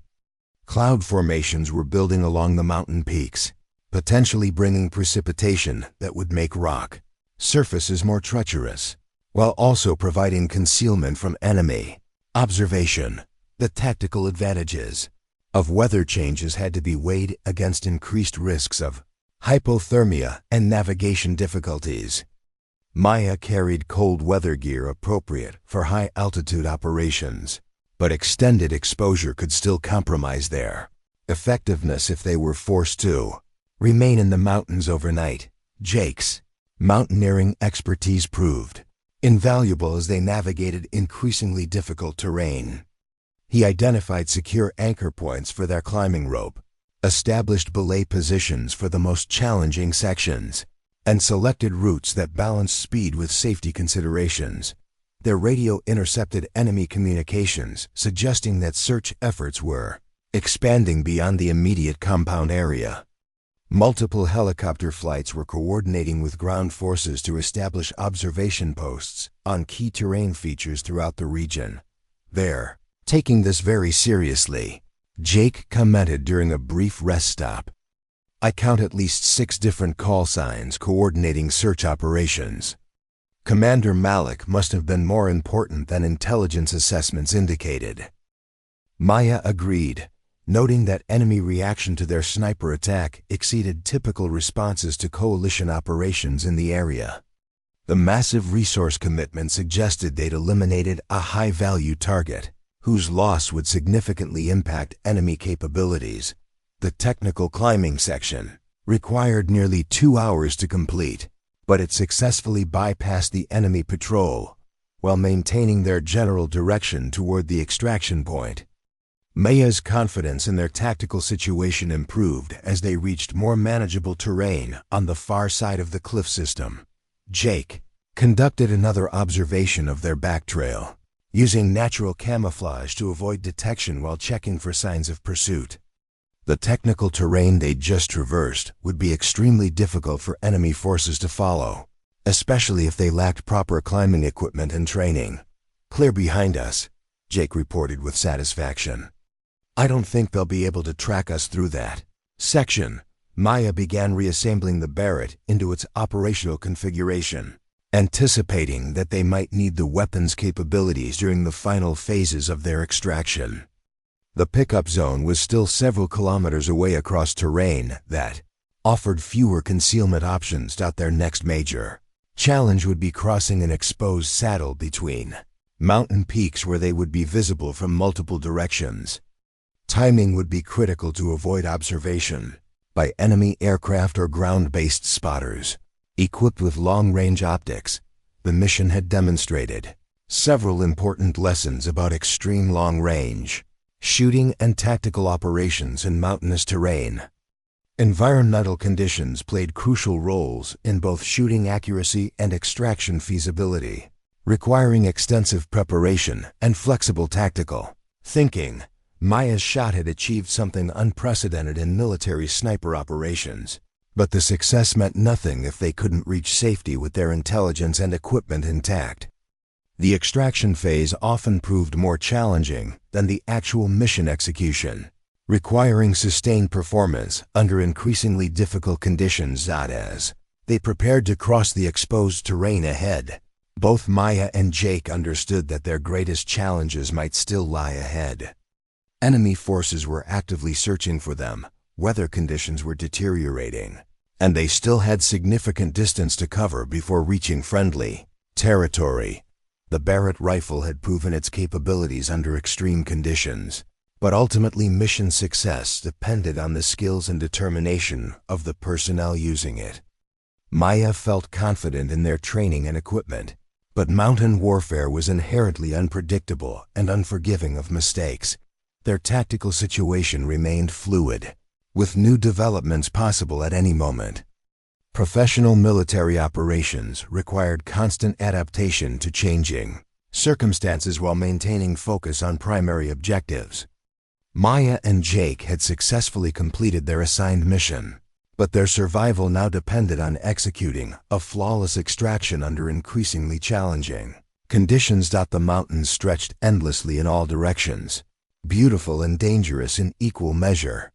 Cloud formations were building along the mountain peaks, potentially bringing precipitation that would make rock surfaces more treacherous, while also providing concealment from enemy observation. The tactical advantages of weather changes had to be weighed against increased risks of hypothermia and navigation difficulties. Maya carried cold weather gear appropriate for high-altitude operations, but extended exposure could still compromise their effectiveness if they were forced to remain in the mountains overnight. Jake's mountaineering expertise proved invaluable as they navigated increasingly difficult terrain. He identified secure anchor points for their climbing rope, established belay positions for the most challenging sections, and selected routes that balanced speed with safety considerations. Their radio intercepted enemy communications, suggesting that search efforts were expanding beyond the immediate compound area. Multiple helicopter flights were coordinating with ground forces to establish observation posts on key terrain features throughout the region. "They're taking this very seriously," Jake commented during a brief rest stop. "I count at least 6 different call signs coordinating search operations." Commander Malik must have been more important than intelligence assessments indicated. Maya agreed, noting that enemy reaction to their sniper attack exceeded typical responses to coalition operations in the area. The massive resource commitment suggested they'd eliminated a high-value target, whose loss would significantly impact enemy capabilities. The technical climbing section required nearly 2 hours to complete, but it successfully bypassed the enemy patrol while maintaining their general direction toward the extraction point. Maya's confidence in their tactical situation improved as they reached more manageable terrain on the far side of the cliff system. Jake conducted another observation of their back trail, using natural camouflage to avoid detection while checking for signs of pursuit. The technical terrain they'd just traversed would be extremely difficult for enemy forces to follow, especially if they lacked proper climbing equipment and training. "Clear behind us," Jake reported with satisfaction. "I don't think they'll be able to track us through that section." Maya began reassembling the Barrett into its operational configuration, anticipating that they might need the weapon's capabilities during the final phases of their extraction. The pickup zone was still several kilometers away across terrain that offered fewer concealment options. Their next major challenge would be crossing an exposed saddle between mountain peaks where they would be visible from multiple directions. Timing would be critical to avoid observation. by enemy aircraft or ground-based spotters. Equipped with long-range optics, the mission had demonstrated several important lessons about extreme long-range shooting and tactical operations in mountainous terrain. Environmental conditions played crucial roles in both shooting accuracy and extraction feasibility, requiring extensive preparation and flexible tactical thinking. Maya's shot had achieved something unprecedented in military sniper operations, but the success meant nothing if they couldn't reach safety with their intelligence and equipment intact. The extraction phase often proved more challenging than the actual mission execution, requiring sustained performance under increasingly difficult conditions. As they prepared to cross the exposed terrain ahead, both Maya and Jake understood that their greatest challenges might still lie ahead. Enemy forces were actively searching for them, weather conditions were deteriorating, and they still had significant distance to cover before reaching friendly territory. The Barrett rifle had proven its capabilities under extreme conditions, but ultimately mission success depended on the skills and determination of the personnel using it. Maya felt confident in their training and equipment, but mountain warfare was inherently unpredictable and unforgiving of mistakes. Their tactical situation remained fluid, with new developments possible at any moment. Professional military operations required constant adaptation to changing circumstances while maintaining focus on primary objectives. Maya and Jake had successfully completed their assigned mission, but their survival now depended on executing a flawless extraction under increasingly challenging conditions. The mountains stretched endlessly in all directions, beautiful and dangerous in equal measure.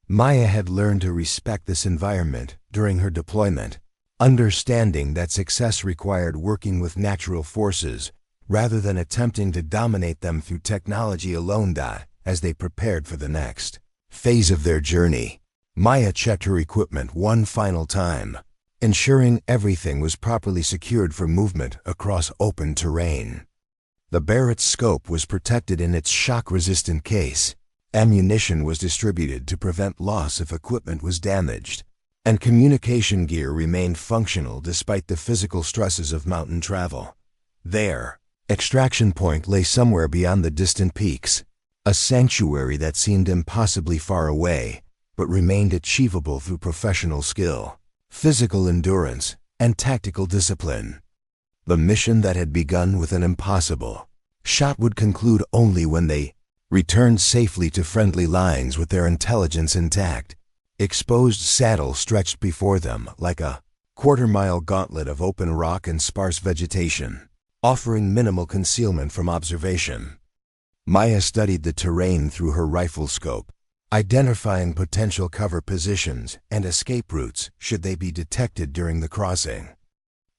Maya had learned to respect this environment during her deployment, understanding that success required working with natural forces rather than attempting to dominate them through technology alone. As they prepared for the next phase of their journey, Maya checked her equipment one final time, ensuring everything was properly secured for movement across open terrain. The Barrett's scope was protected in its shock-resistant case. Ammunition was distributed to prevent loss if equipment was damaged, and communication gear remained functional despite the physical stresses of mountain travel. Their extraction point lay somewhere beyond the distant peaks, a sanctuary that seemed impossibly far away, but remained achievable through professional skill, physical endurance, and tactical discipline. The mission that had begun with an impossible shot would conclude only when they returned safely to friendly lines with their intelligence intact. Exposed saddle stretched before them like a quarter-mile gauntlet of open rock and sparse vegetation, offering minimal concealment from observation. Maya studied the terrain through her rifle scope, identifying potential cover positions and escape routes should they be detected during the crossing.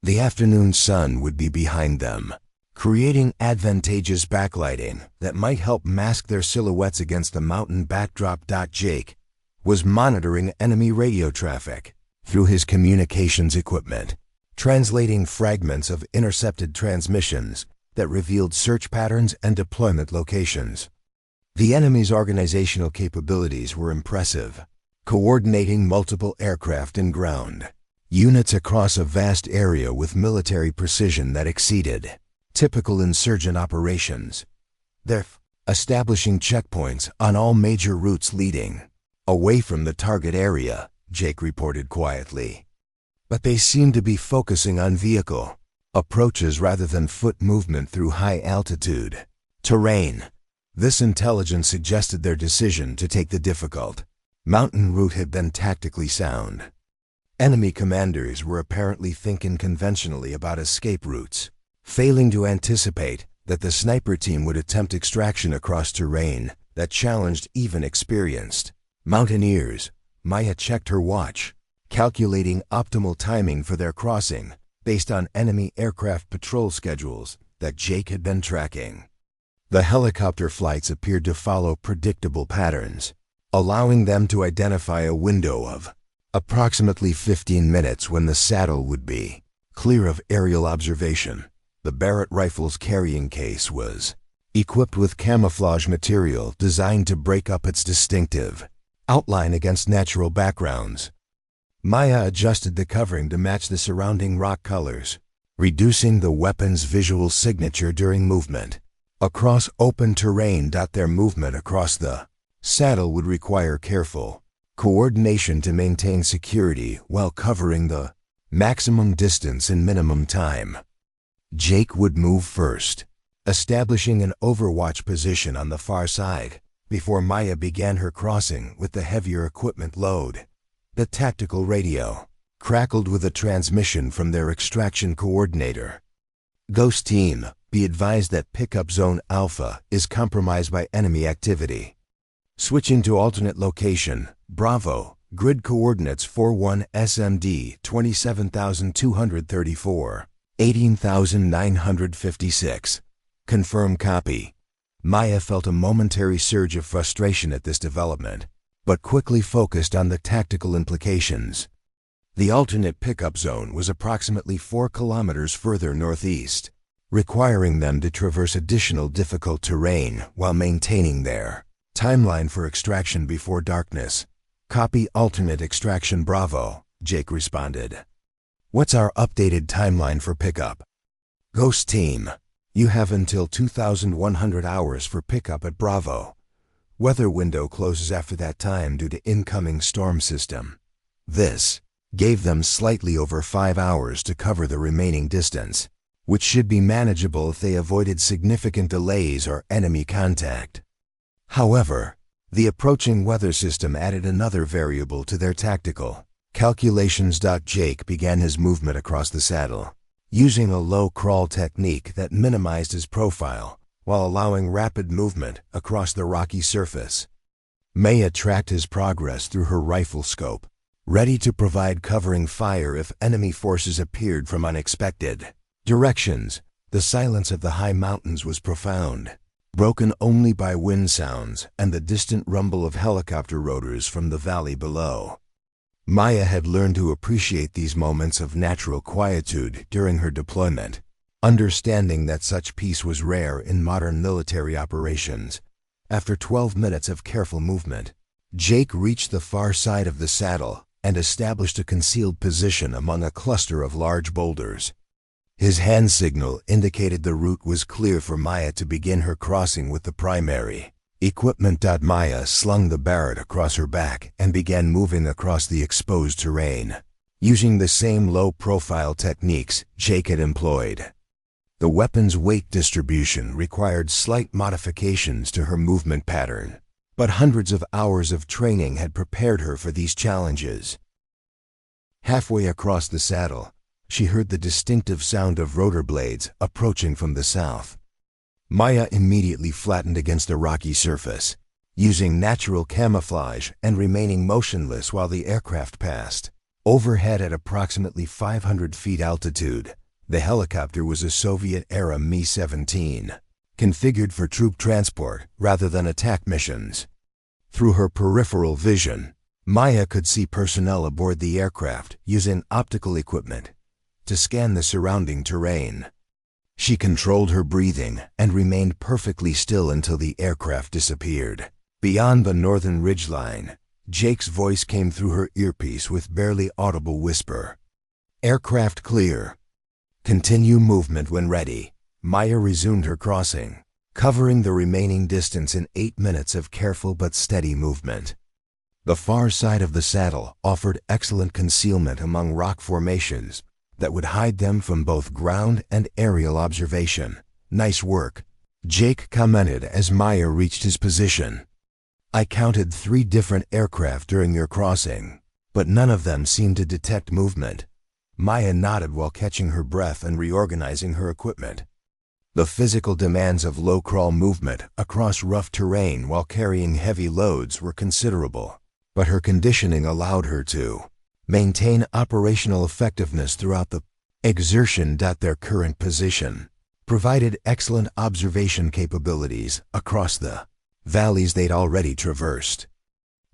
The afternoon sun would be behind them, creating advantageous backlighting that might help mask their silhouettes against the mountain backdrop. Jake was monitoring enemy radio traffic through his communications equipment, translating fragments of intercepted transmissions that revealed search patterns and deployment locations. The enemy's organizational capabilities were impressive, coordinating multiple aircraft and ground units across a vast area with military precision that exceeded typical insurgent operations. They're establishing checkpoints on all major routes leading away from the target area, Jake reported quietly. But they seemed to be focusing on vehicle approaches rather than foot movement through high-altitude terrain. This intelligence suggested their decision to take the difficult mountain route had been tactically sound. Enemy commanders were apparently thinking conventionally about escape routes, failing to anticipate that the sniper team would attempt extraction across terrain that challenged even experienced mountaineers. Maya checked her watch, calculating optimal timing for their crossing based on enemy aircraft patrol schedules that Jake had been tracking. The helicopter flights appeared to follow predictable patterns, allowing them to identify a window of approximately 15 minutes when the saddle would be clear of aerial observation. The Barrett rifle's carrying case was equipped with camouflage material designed to break up its distinctive outline against natural backgrounds. Maya adjusted the covering to match the surrounding rock colors, reducing the weapon's visual signature during movement. Across open terrain, their movement across the saddle would require careful coordination to maintain security while covering the maximum distance in minimum time. Jake would move first, establishing an overwatch position on the far side before Maya began her crossing with the heavier equipment load. The tactical radio crackled with a transmission from their extraction coordinator. Ghost Team, be advised that Pickup Zone Alpha is compromised by enemy activity. Switching to alternate location, Bravo, grid coordinates 41 SMD 27,234, 18,956. Confirm copy. Maya felt a momentary surge of frustration at this development, but quickly focused on the tactical implications. The alternate pickup zone was approximately 4 kilometers further northeast, requiring them to traverse additional difficult terrain while maintaining their timeline for extraction before darkness. Copy alternate extraction Bravo, Jake responded. What's our updated timeline for pickup? Ghost Team, you have until 2,100 hours for pickup at Bravo. Weather window closes after that time due to incoming storm system. This gave them slightly over 5 hours to cover the remaining distance, which should be manageable if they avoided significant delays or enemy contact. However, the approaching weather system added another variable to their tactical calculations. Jake began his movement across the saddle, using a low crawl technique that minimized his profile while allowing rapid movement across the rocky surface. Maya tracked his progress through her rifle scope, ready to provide covering fire if enemy forces appeared from unexpected directions. The silence of the high mountains was profound, broken only by wind sounds and the distant rumble of helicopter rotors from the valley below. Maya had learned to appreciate these moments of natural quietude during her deployment, understanding that such peace was rare in modern military operations. After 12 minutes of careful movement, Jake reached the far side of the saddle and established a concealed position among a cluster of large boulders. His hand signal indicated the route was clear for Maya to begin her crossing with the primary equipment. Maya slung the Barrett across her back and began moving across the exposed terrain, using the same low-profile techniques Jake had employed. The weapon's weight distribution required slight modifications to her movement pattern, but hundreds of hours of training had prepared her for these challenges. Halfway across the saddle, she heard the distinctive sound of rotor blades approaching from the south. Maya immediately flattened against a rocky surface, using natural camouflage and remaining motionless while the aircraft passed. Overhead at approximately 500 feet altitude, the helicopter was a Soviet-era Mi-17, configured for troop transport rather than attack missions. Through her peripheral vision, Maya could see personnel aboard the aircraft using optical equipment to scan the surrounding terrain. She controlled her breathing and remained perfectly still until the aircraft disappeared. Beyond the northern ridgeline, Jake's voice came through her earpiece with barely audible whisper. Aircraft clear. Continue movement when ready. Maya resumed her crossing, covering the remaining distance in 8 minutes of careful but steady movement. The far side of the saddle offered excellent concealment among rock formations that would hide them from both ground and aerial observation. Nice work, Jake commented as Maya reached his position. I counted 3 different aircraft during your crossing, but none of them seemed to detect movement. Maya nodded while catching her breath and reorganizing her equipment. The physical demands of low-crawl movement across rough terrain while carrying heavy loads were considerable, but her conditioning allowed her to maintain operational effectiveness throughout the exertion. Their current position provided excellent observation capabilities across the valleys they'd already traversed.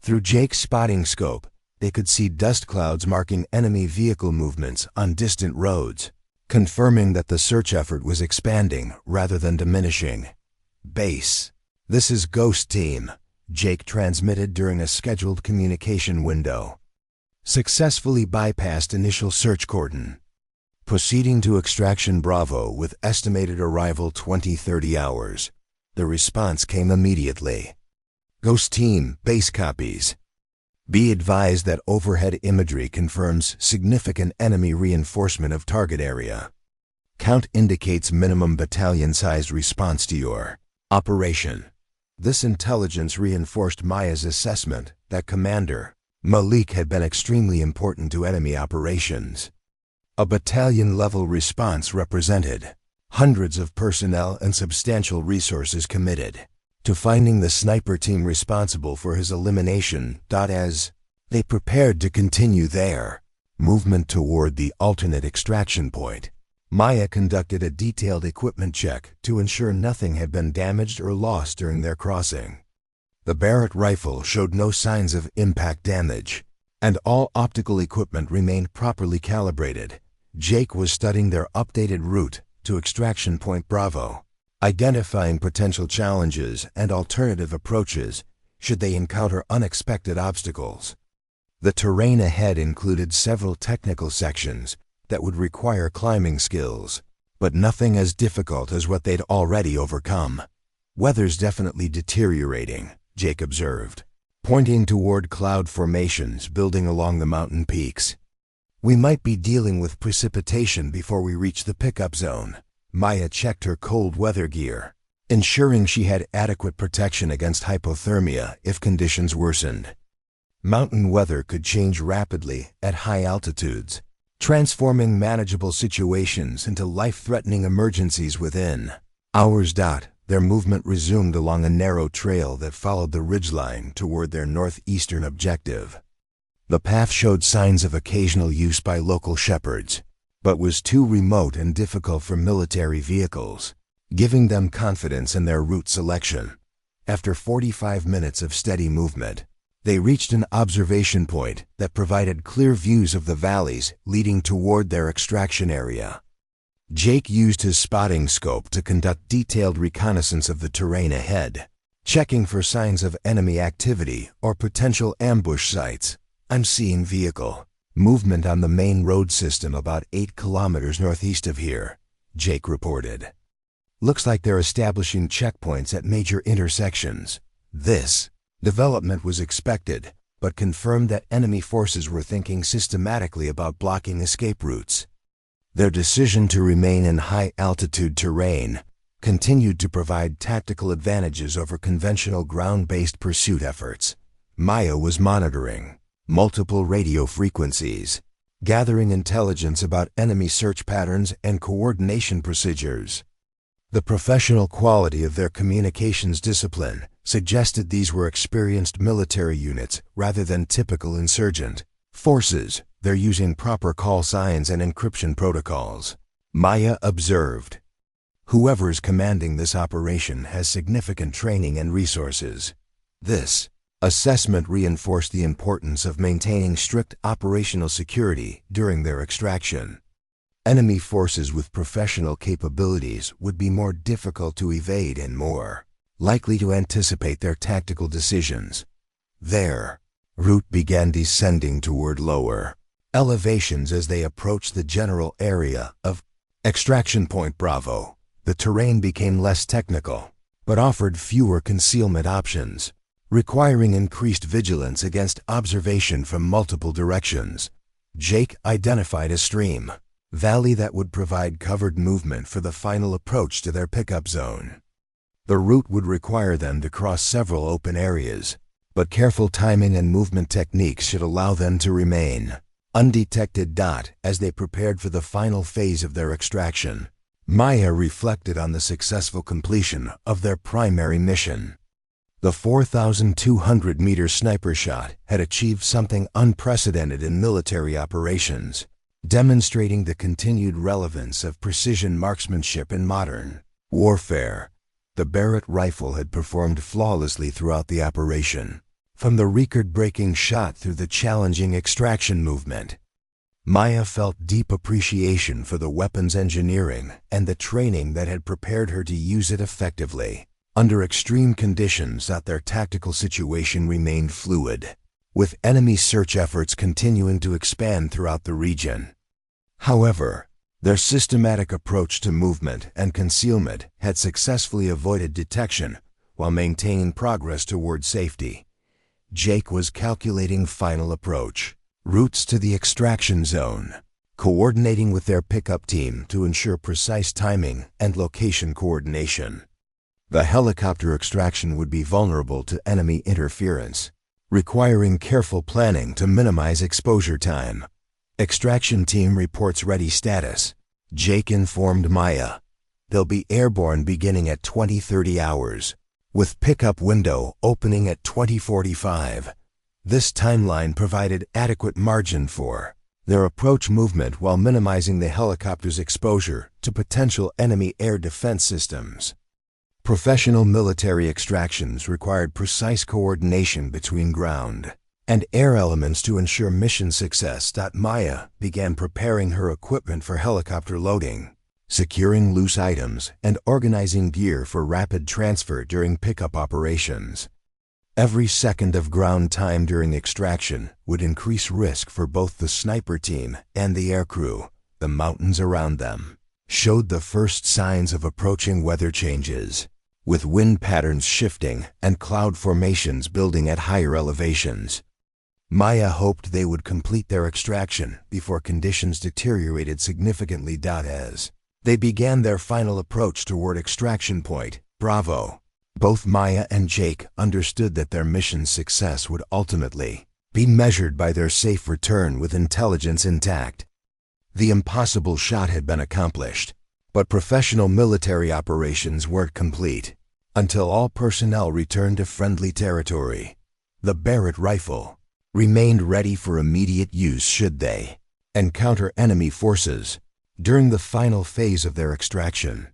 Through Jake's spotting scope, they could see dust clouds marking enemy vehicle movements on distant roads, confirming that the search effort was expanding rather than diminishing. Base. This is Ghost Team. Jake transmitted during a scheduled communication window. Successfully bypassed initial search cordon. Proceeding to Extraction Bravo with estimated arrival 20-30 hours. The response came immediately. Ghost Team, base copies. Be advised that overhead imagery confirms significant enemy reinforcement of target area. Count indicates minimum battalion-sized response to your operation. This intelligence reinforced Maya's assessment that Commander Malik had been extremely important to enemy operations. A battalion-level response represented hundreds of personnel and substantial resources committed to finding the sniper team responsible for his elimination. As they prepared to continue their movement toward the alternate extraction point, Maya conducted a detailed equipment check to ensure nothing had been damaged or lost during their crossing. The Barrett rifle showed no signs of impact damage, and all optical equipment remained properly calibrated. Jake was studying their updated route to Extraction Point Bravo, identifying potential challenges and alternative approaches should they encounter unexpected obstacles. The terrain ahead included several technical sections that would require climbing skills, but nothing as difficult as what they'd already overcome. Weather's definitely deteriorating, Jake observed, pointing toward cloud formations building along the mountain peaks. We might be dealing with precipitation before we reach the pickup zone. Maya checked her cold weather gear, ensuring she had adequate protection against hypothermia if conditions worsened. Mountain weather could change rapidly at high altitudes, transforming manageable situations into life-threatening emergencies within hours. Their movement resumed along a narrow trail that followed the ridgeline toward their northeastern objective. The path showed signs of occasional use by local shepherds, but was too remote and difficult for military vehicles, giving them confidence in their route selection. After 45 minutes of steady movement, they reached an observation point that provided clear views of the valleys leading toward their extraction area. Jake used his spotting scope to conduct detailed reconnaissance of the terrain ahead, checking for signs of enemy activity or potential ambush sites. I'm seeing vehicle movement on the main road system about 8 kilometers northeast of here, Jake reported. Looks like they're establishing checkpoints at major intersections. This development was expected, but confirmed that enemy forces were thinking systematically about blocking escape routes. Their decision to remain in high-altitude terrain continued to provide tactical advantages over conventional ground-based pursuit efforts. Maya was monitoring multiple radio frequencies, gathering intelligence about enemy search patterns and coordination procedures. The professional quality of their communications discipline suggested these were experienced military units rather than typical insurgent forces. They're using proper call signs and encryption protocols, Maya observed. Whoever's commanding this operation has significant training and resources. This assessment reinforced the importance of maintaining strict operational security during their extraction. Enemy forces with professional capabilities would be more difficult to evade and more likely to anticipate their tactical decisions. Their route began descending toward lower elevations as they approached the general area of Extraction Point Bravo. The terrain became less technical, but offered fewer concealment options, requiring increased vigilance against observation from multiple directions. Jake identified a stream valley that would provide covered movement for the final approach to their pickup zone. The route would require them to cross several open areas, but careful timing and movement techniques should allow them to remain undetected. As they prepared for the final phase of their extraction, Maya reflected on the successful completion of their primary mission. The 4,200-meter sniper shot had achieved something unprecedented in military operations, demonstrating the continued relevance of precision marksmanship in modern warfare. The Barrett rifle had performed flawlessly throughout the operation, from the record-breaking shot through the challenging extraction movement. Maya felt deep appreciation for the weapon's engineering and the training that had prepared her to use it effectively. under extreme conditions that their tactical situation remained fluid, with enemy search efforts continuing to expand throughout the region. However, their systematic approach to movement and concealment had successfully avoided detection while maintaining progress toward safety. Jake was calculating final approach, routes to the extraction zone, coordinating with their pickup team to ensure precise timing and location coordination. The helicopter extraction would be vulnerable to enemy interference, requiring careful planning to minimize exposure time. Extraction team reports ready status. Jake informed Maya. They'll be airborne beginning at 20:30 hours, with pickup window opening at 20:45. This timeline provided adequate margin for their approach movement while minimizing the helicopter's exposure to potential enemy air defense systems. Professional military extractions required precise coordination between ground and air elements to ensure mission success. Maya began preparing her equipment for helicopter loading, securing loose items, and organizing gear for rapid transfer during pickup operations. Every second of ground time during extraction would increase risk for both the sniper team and the aircrew. The mountains around them showed the first signs of approaching weather changes, with wind patterns shifting and cloud formations building at higher elevations. Maya hoped they would complete their extraction before conditions deteriorated significantly. As they began their final approach toward extraction point, Bravo, both Maya and Jake understood that their mission's success would ultimately be measured by their safe return with intelligence intact. The impossible shot had been accomplished, but professional military operations weren't complete until all personnel returned to friendly territory. The Barrett rifle remained ready for immediate use should they encounter enemy forces during the final phase of their extraction.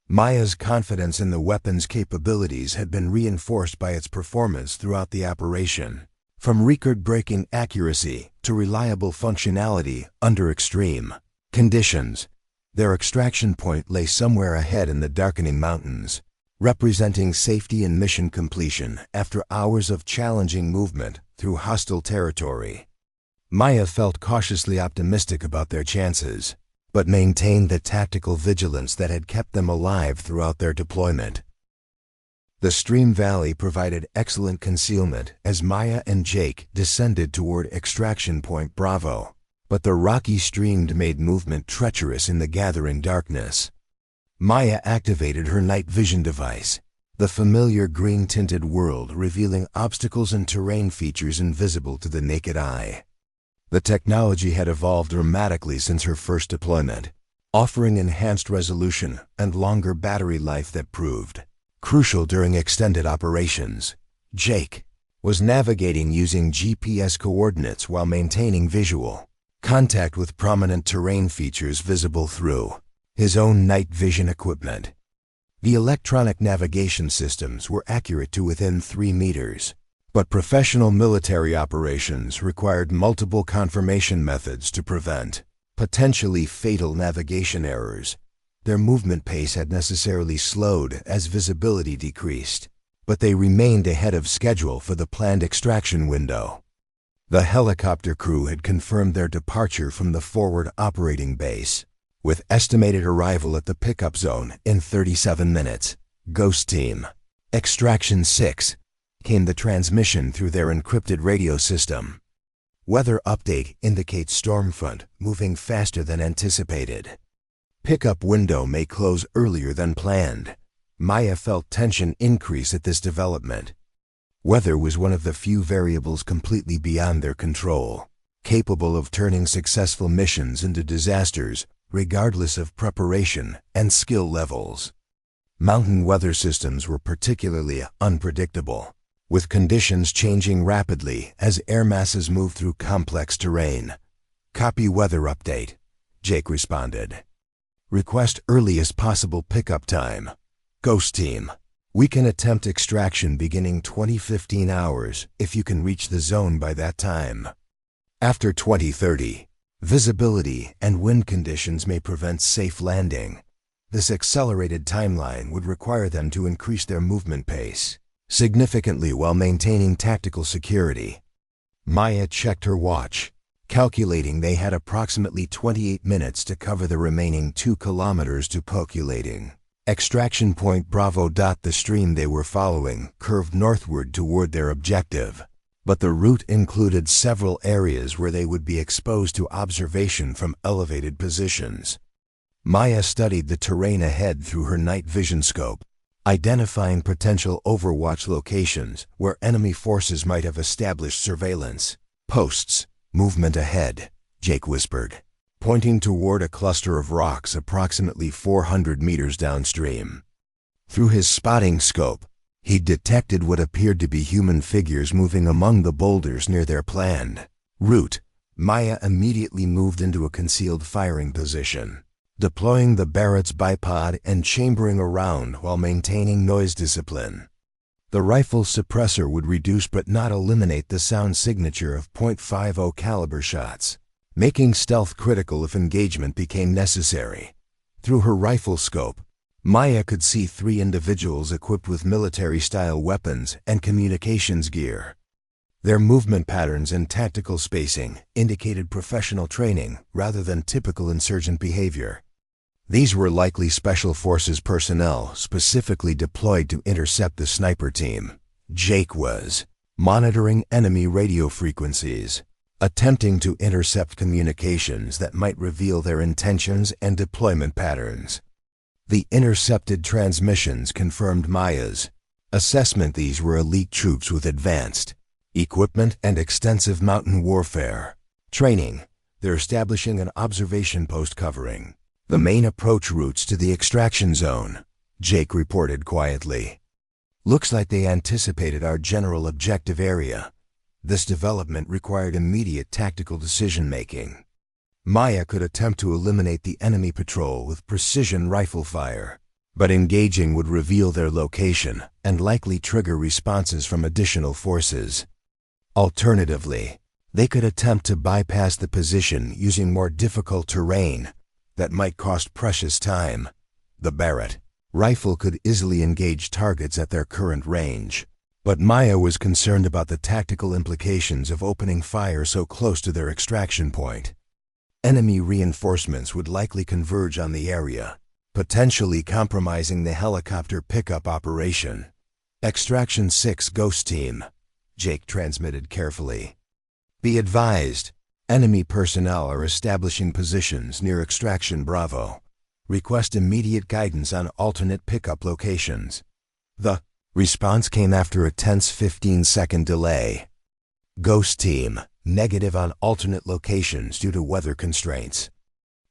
Maya's confidence in the weapon's capabilities had been reinforced by its performance throughout the operation, from record-breaking accuracy to reliable functionality under extreme conditions. Their extraction point lay somewhere ahead in the darkening mountains, representing safety and mission completion after hours of challenging movement through hostile territory. Maya felt cautiously optimistic about their chances, but maintained the tactical vigilance that had kept them alive throughout their deployment. The stream valley provided excellent concealment as Maya and Jake descended toward extraction point Bravo, but the rocky stream made movement treacherous in the gathering darkness. Maya activated her night vision device, the familiar green-tinted world revealing obstacles and terrain features invisible to the naked eye. The technology had evolved dramatically since her first deployment, offering enhanced resolution and longer battery life that proved crucial during extended operations. Jake was navigating using GPS coordinates while maintaining visual contact with prominent terrain features visible through his own night vision equipment. The electronic navigation systems were accurate to within 3 meters, but professional military operations required multiple confirmation methods to prevent potentially fatal navigation errors. Their movement pace had necessarily slowed as visibility decreased, but they remained ahead of schedule for the planned extraction window. The helicopter crew had confirmed their departure from the forward operating base, with estimated arrival at the pickup zone in 37 minutes. Ghost Team, Extraction 6, came the transmission through their encrypted radio system. Weather update indicates storm front moving faster than anticipated. Pickup window may close earlier than planned. Maya felt tension increase at this development. Weather was one of the few variables completely beyond their control, capable of turning successful missions into disasters regardless of preparation and skill levels. Mountain weather systems were particularly unpredictable, with conditions changing rapidly as air masses moved through complex terrain. Copy weather update, Jake responded. Request earliest possible pickup time. Ghost Team, we can attempt extraction beginning 20:15 hours if you can reach the zone by that time. After 20:30, visibility and wind conditions may prevent safe landing. This accelerated timeline would require them to increase their movement pace significantly while maintaining tactical security. Maya checked her watch, calculating they had approximately 28 minutes to cover the remaining 2 kilometers to populating Extraction Point Bravo. The stream they were following curved northward toward their objective, but the route included several areas where they would be exposed to observation from elevated positions. Maya studied the terrain ahead through her night vision scope, identifying potential overwatch locations where enemy forces might have established surveillance posts. Movement ahead, Jake whispered, pointing toward a cluster of rocks approximately 400 meters downstream. Through his spotting scope, he detected what appeared to be human figures moving among the boulders near their planned route. Maya immediately moved into a concealed firing position, deploying the Barrett's bipod and chambering around while maintaining noise discipline. The rifle's suppressor would reduce but not eliminate the sound signature of .50 caliber shots, making stealth critical if engagement became necessary. Through her rifle scope, Maya could see 3 individuals equipped with military-style weapons and communications gear. Their movement patterns and tactical spacing indicated professional training rather than typical insurgent behavior. These were likely Special Forces personnel specifically deployed to intercept the sniper team. Jake was monitoring enemy radio frequencies, attempting to intercept communications that might reveal their intentions and deployment patterns. The intercepted transmissions confirmed Maya's assessment. These were elite troops with advanced equipment and extensive mountain warfare training. They're establishing an observation post covering the main approach routes to the extraction zone, Jake reported quietly. Looks like they anticipated our general objective area. This development required immediate tactical decision-making. Maya could attempt to eliminate the enemy patrol with precision rifle fire, but engaging would reveal their location and likely trigger responses from additional forces. Alternatively, they could attempt to bypass the position using more difficult terrain that might cost precious time. The Barrett rifle could easily engage targets at their current range, but Maya was concerned about the tactical implications of opening fire so close to their extraction point. Enemy reinforcements would likely converge on the area, potentially compromising the helicopter pickup operation. Extraction 6 Ghost Team, Jake transmitted carefully. Be advised, enemy personnel are establishing positions near Extraction Bravo. Request immediate guidance on alternate pickup locations. The response came after a tense 15-second delay. Ghost Team, negative on alternate locations due to weather constraints.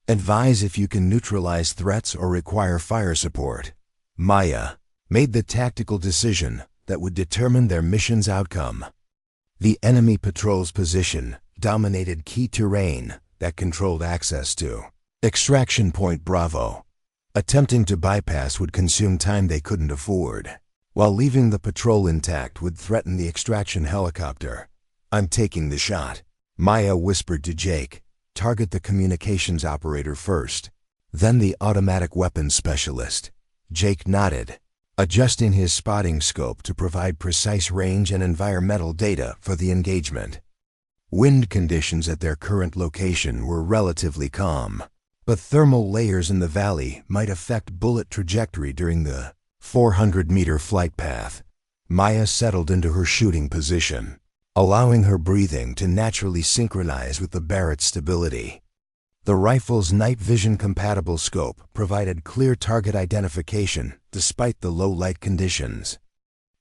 Advise if you can neutralize threats or require fire support. Maya made the tactical decision that would determine their mission's outcome. The enemy patrol's position dominated key terrain that controlled access to Extraction Point Bravo. Attempting to bypass would consume time they couldn't afford, while leaving the patrol intact would threaten the extraction helicopter. I'm taking the shot, Maya whispered to Jake. Target the communications operator first, then the automatic weapons specialist. Jake nodded, adjusting his spotting scope to provide precise range and environmental data for the engagement. Wind conditions at their current location were relatively calm, but thermal layers in the valley might affect bullet trajectory during the 400-meter flight path. Maya settled into her shooting position, allowing her breathing to naturally synchronize with the Barrett's stability. The rifle's night vision compatible scope provided clear target identification despite the low light conditions.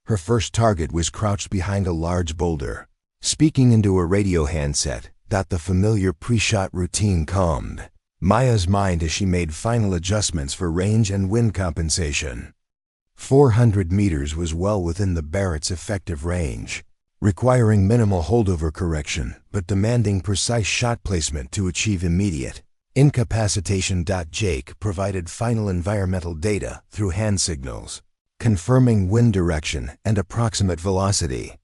Her first target was crouched behind a large boulder. Speaking into a radio handset, the familiar pre-shot routine calmed Maya's mind as she made final adjustments for range and wind compensation. 400 meters was well within the Barrett's effective range, requiring minimal holdover correction but demanding precise shot placement to achieve immediate incapacitation. Jake provided final environmental data through hand signals, confirming wind direction and approximate velocity.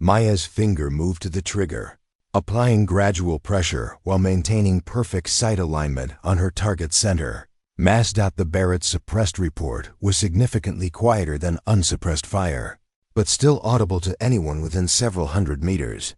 Maya's finger moved to the trigger, applying gradual pressure while maintaining perfect sight alignment on her target center. The Barrett's suppressed report was significantly quieter than unsuppressed fire, but still audible to anyone within several hundred meters.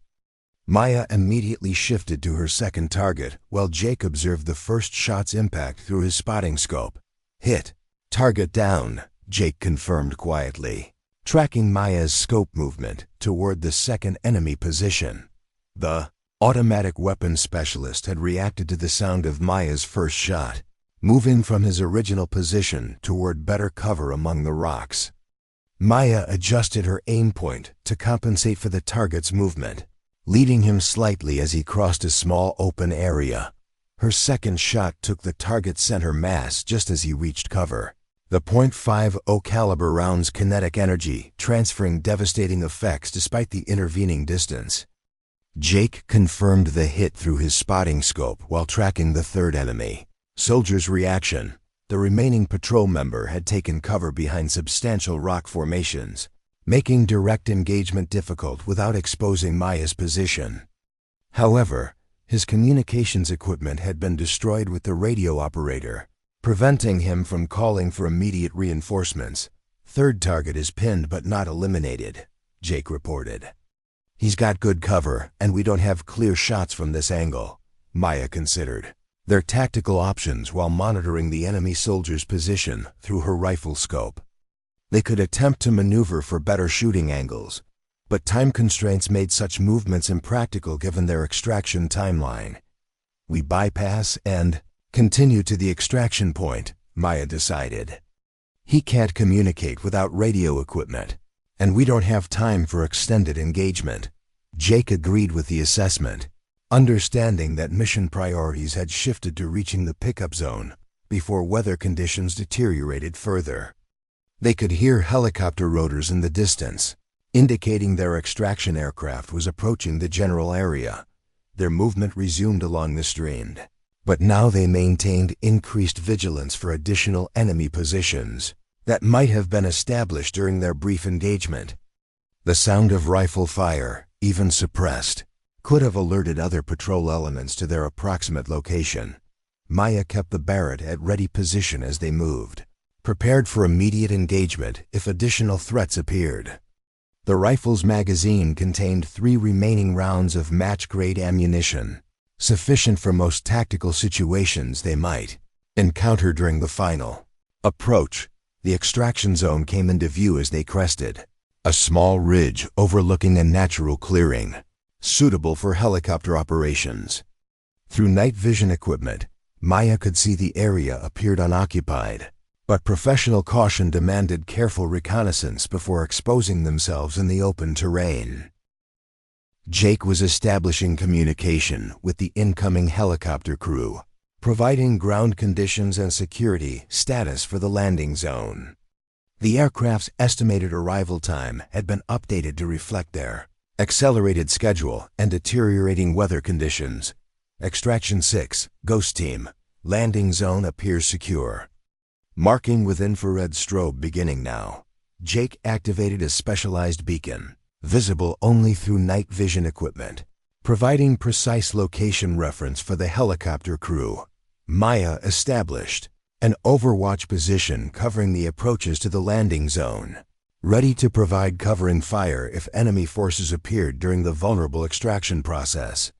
Maya immediately shifted to her second target while Jake observed the first shot's impact through his spotting scope. "Hit. Target down," Jake confirmed quietly, tracking Maya's scope movement toward the second enemy position. The automatic weapons specialist had reacted to the sound of Maya's first shot, moving from his original position toward better cover among the rocks. Maya adjusted her aim point to compensate for the target's movement, leading him slightly as he crossed a small open area. Her second shot took the target's center mass just as he reached cover. The .50 caliber round's kinetic energy transferring devastating effects despite the intervening distance. Jake confirmed the hit through his spotting scope while tracking the third enemy. Soldier's reaction. The remaining patrol member had taken cover behind substantial rock formations, making direct engagement difficult without exposing Maya's position. However, his communications equipment had been destroyed with the radio operator, preventing him from calling for immediate reinforcements. "Third target is pinned but not eliminated," Jake reported. "He's got good cover, and we don't have clear shots from this angle," Maya considered their tactical options while monitoring the enemy soldier's position through her rifle scope. They could attempt to maneuver for better shooting angles, but time constraints made such movements impractical given their extraction timeline. "We bypass and continue to the extraction point," Maya decided. "He can't communicate without radio equipment, and we don't have time for extended engagement." Jake agreed with the assessment, understanding that mission priorities had shifted to reaching the pickup zone before weather conditions deteriorated further. They could hear helicopter rotors in the distance, indicating their extraction aircraft was approaching the general area. Their movement resumed along the stream, but now they maintained increased vigilance for additional enemy positions that might have been established during their brief engagement. The sound of rifle fire, even suppressed, could have alerted other patrol elements to their approximate location. Maya kept the Barrett at ready position as they moved, prepared for immediate engagement if additional threats appeared. The rifle's magazine contained 3 remaining rounds of match-grade ammunition, sufficient for most tactical situations they might encounter during the final approach. The extraction zone came into view as they crested a small ridge overlooking a natural clearing, suitable for helicopter operations. Through night vision equipment, Maya could see the area appeared unoccupied, but professional caution demanded careful reconnaissance before exposing themselves in the open terrain. Jake was establishing communication with the incoming helicopter crew, providing ground conditions and security status for the landing zone. The aircraft's estimated arrival time had been updated to reflect their accelerated schedule and deteriorating weather conditions. Extraction 6, Ghost Team. Landing zone appears secure. Marking with infrared strobe beginning now. Jake activated a specialized beacon, visible only through night vision equipment, providing precise location reference for the helicopter crew. Maya established an overwatch position covering the approaches to the landing zone, ready to provide covering fire if enemy forces appeared during the vulnerable extraction process.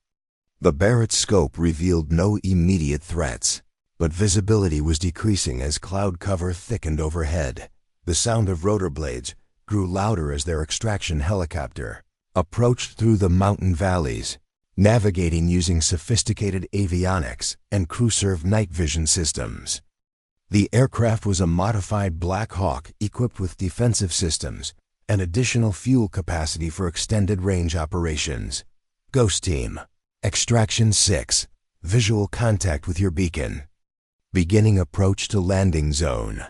The Barrett's scope revealed no immediate threats, but visibility was decreasing as cloud cover thickened overhead. The sound of rotor blades grew louder as their extraction helicopter approached through the mountain valleys, navigating using sophisticated avionics and crew-served night vision systems. The aircraft was a modified Black Hawk equipped with defensive systems and additional fuel capacity for extended range operations. Ghost Team. Extraction 6. Visual contact with your beacon. Beginning approach to landing zone.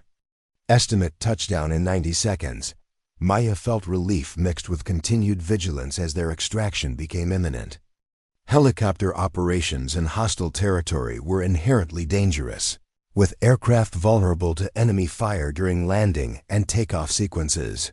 Estimate touchdown in 90 seconds. Maya felt relief mixed with continued vigilance as their extraction became imminent. Helicopter operations in hostile territory were inherently dangerous, with aircraft vulnerable to enemy fire during landing and takeoff sequences.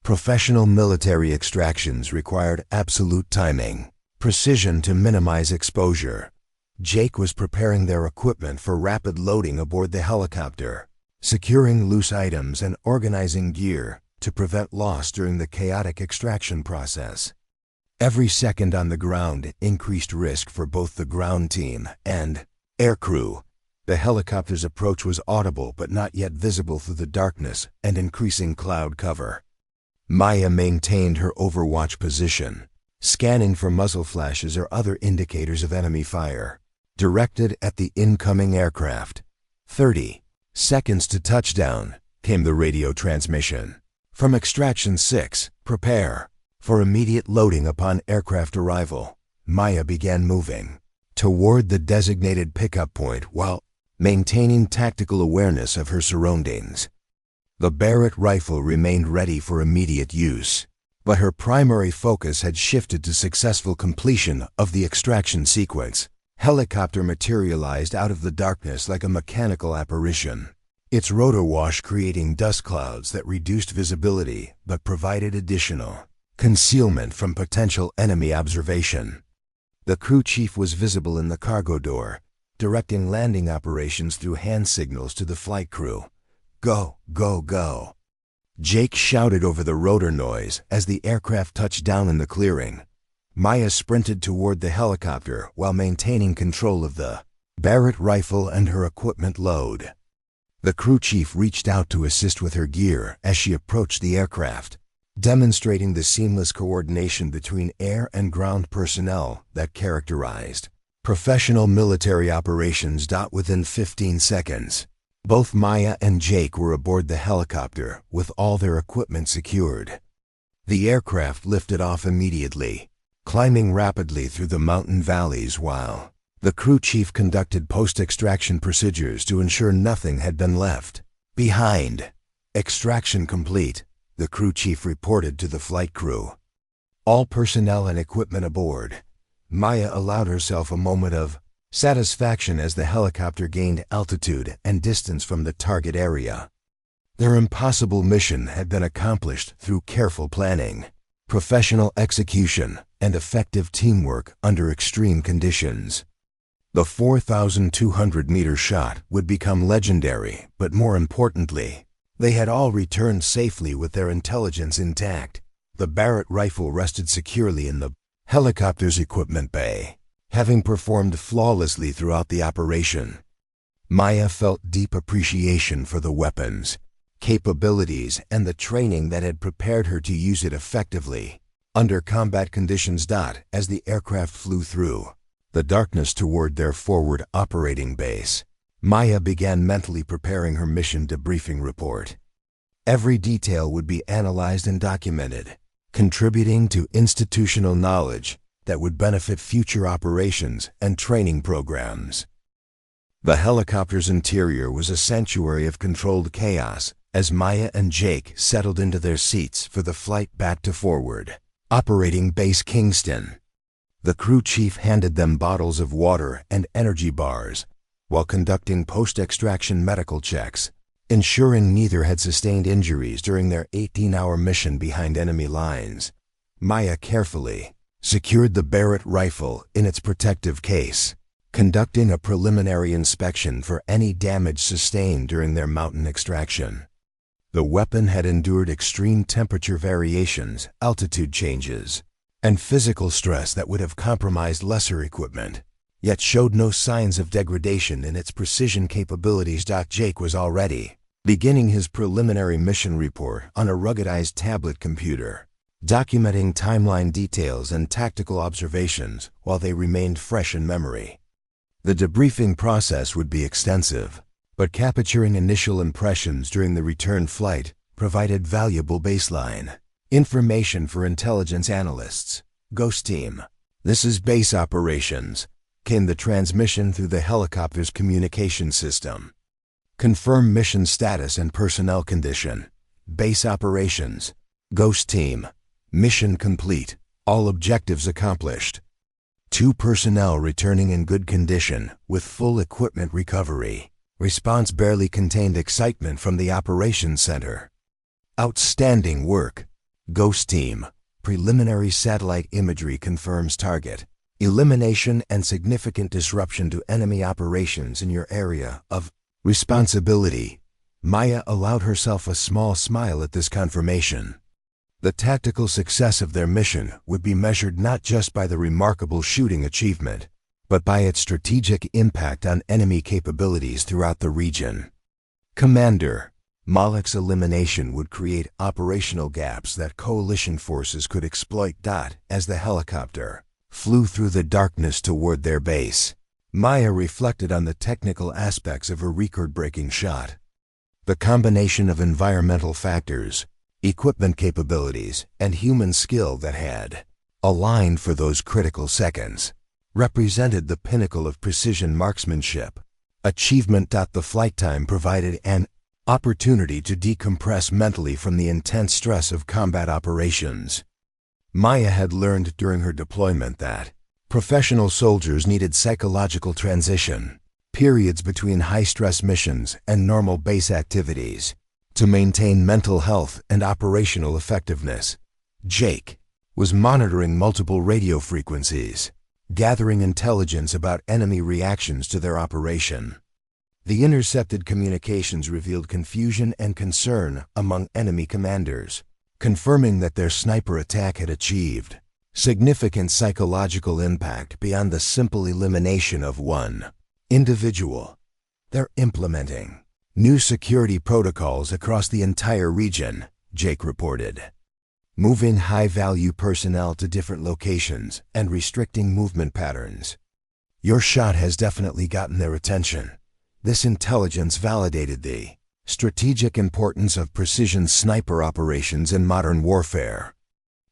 Professional military extractions required absolute timing, precision to minimize exposure. Jake was preparing their equipment for rapid loading aboard the helicopter, securing loose items and organizing gear to prevent loss during the chaotic extraction process. Every second on the ground increased risk for both the ground team and aircrew. The helicopter's approach was audible but not yet visible through the darkness and increasing cloud cover. Maya maintained her overwatch position, scanning for muzzle flashes or other indicators of enemy fire, directed at the incoming aircraft. 30 seconds to touchdown, came the radio transmission. From Extraction 6, prepare for immediate loading upon aircraft arrival. Maya began moving toward the designated pickup point while maintaining tactical awareness of her surroundings. The Barrett rifle remained ready for immediate use, but her primary focus had shifted to successful completion of the extraction sequence. Helicopter materialized out of the darkness like a mechanical apparition, its rotor wash creating dust clouds that reduced visibility but provided additional concealment from potential enemy observation. The crew chief was visible in the cargo door, directing landing operations through hand signals to the flight crew. Go, go, go. Jake shouted over the rotor noise as the aircraft touched down in the clearing. Maya sprinted toward the helicopter while maintaining control of the Barrett rifle and her equipment load. The crew chief reached out to assist with her gear as she approached the aircraft, demonstrating the seamless coordination between air and ground personnel that characterized professional military operations. Within 15 seconds, both Maya and Jake were aboard the helicopter with all their equipment secured. The aircraft lifted off immediately, climbing rapidly through the mountain valleys while the crew chief conducted post-extraction procedures to ensure nothing had been left behind. Extraction complete, the crew chief reported to the flight crew. All personnel and equipment aboard. Maya allowed herself a moment of satisfaction as the helicopter gained altitude and distance from the target area. Their impossible mission had been accomplished through careful planning, professional execution, and effective teamwork under extreme conditions. The 4,200-meter shot would become legendary, but more importantly, they had all returned safely with their intelligence intact. The Barrett rifle rested securely in the helicopter's equipment bay, having performed flawlessly throughout the operation. Maya felt deep appreciation for the weapons, capabilities, and the training that had prepared her to use it effectively under combat conditions. As the aircraft flew through the darkness toward their forward operating base, Maya began mentally preparing her mission debriefing report. Every detail would be analyzed and documented, contributing to institutional knowledge that would benefit future operations and training programs. The helicopter's interior was a sanctuary of controlled chaos as Maya and Jake settled into their seats for the flight back to forward operating base Kingston. The crew chief handed them bottles of water and energy bars while conducting post-extraction medical checks, ensuring neither had sustained injuries during their 18-hour mission behind enemy lines. Maya carefully secured the Barrett rifle in its protective case, conducting a preliminary inspection for any damage sustained during their mountain extraction. The weapon had endured extreme temperature variations, altitude changes, and physical stress that would have compromised lesser equipment, yet showed no signs of degradation in its precision capabilities. Jake was already beginning his preliminary mission report on a ruggedized tablet computer, documenting timeline details and tactical observations while they remained fresh in memory. The debriefing process would be extensive, but capturing initial impressions during the return flight provided valuable baseline information for intelligence analysts. Ghost Team, this is base operations, came the transmission through the helicopter's communication system. Confirm mission status and personnel condition. Base operations. Ghost Team, mission complete, all objectives accomplished. 2 personnel returning in good condition with full equipment recovery. Response barely contained excitement from the operations center. Outstanding work. Ghost Team, preliminary satellite imagery confirms target. elimination and significant disruption to enemy operations in your area of responsibility. Maya allowed herself a small smile at this confirmation. The tactical success of their mission would be measured not just by the remarkable shooting achievement, but by its strategic impact on enemy capabilities throughout the region. Commander, Malek's elimination would create operational gaps that coalition forces could exploit. As the helicopter flew through the darkness toward their base, Maya reflected on the technical aspects of her record-breaking shot. The combination of environmental factors, equipment capabilities, and human skill that had aligned for those critical seconds represented the pinnacle of precision marksmanship. Achievement. The flight time provided an opportunity to decompress mentally from the intense stress of combat operations. Maya had learned during her deployment that professional soldiers needed psychological transition, periods between high-stress missions and normal base activities, to maintain mental health and operational effectiveness. Jake was monitoring multiple radio frequencies, gathering intelligence about enemy reactions to their operation. The intercepted communications revealed confusion and concern among enemy commanders, confirming that their sniper attack had achieved significant psychological impact beyond the simple elimination of one individual. They're implementing new security protocols across the entire region, Jake reported, moving high-value personnel to different locations and restricting movement patterns. Your shot has definitely gotten their attention. This intelligence validated the strategic importance of precision sniper operations in modern warfare.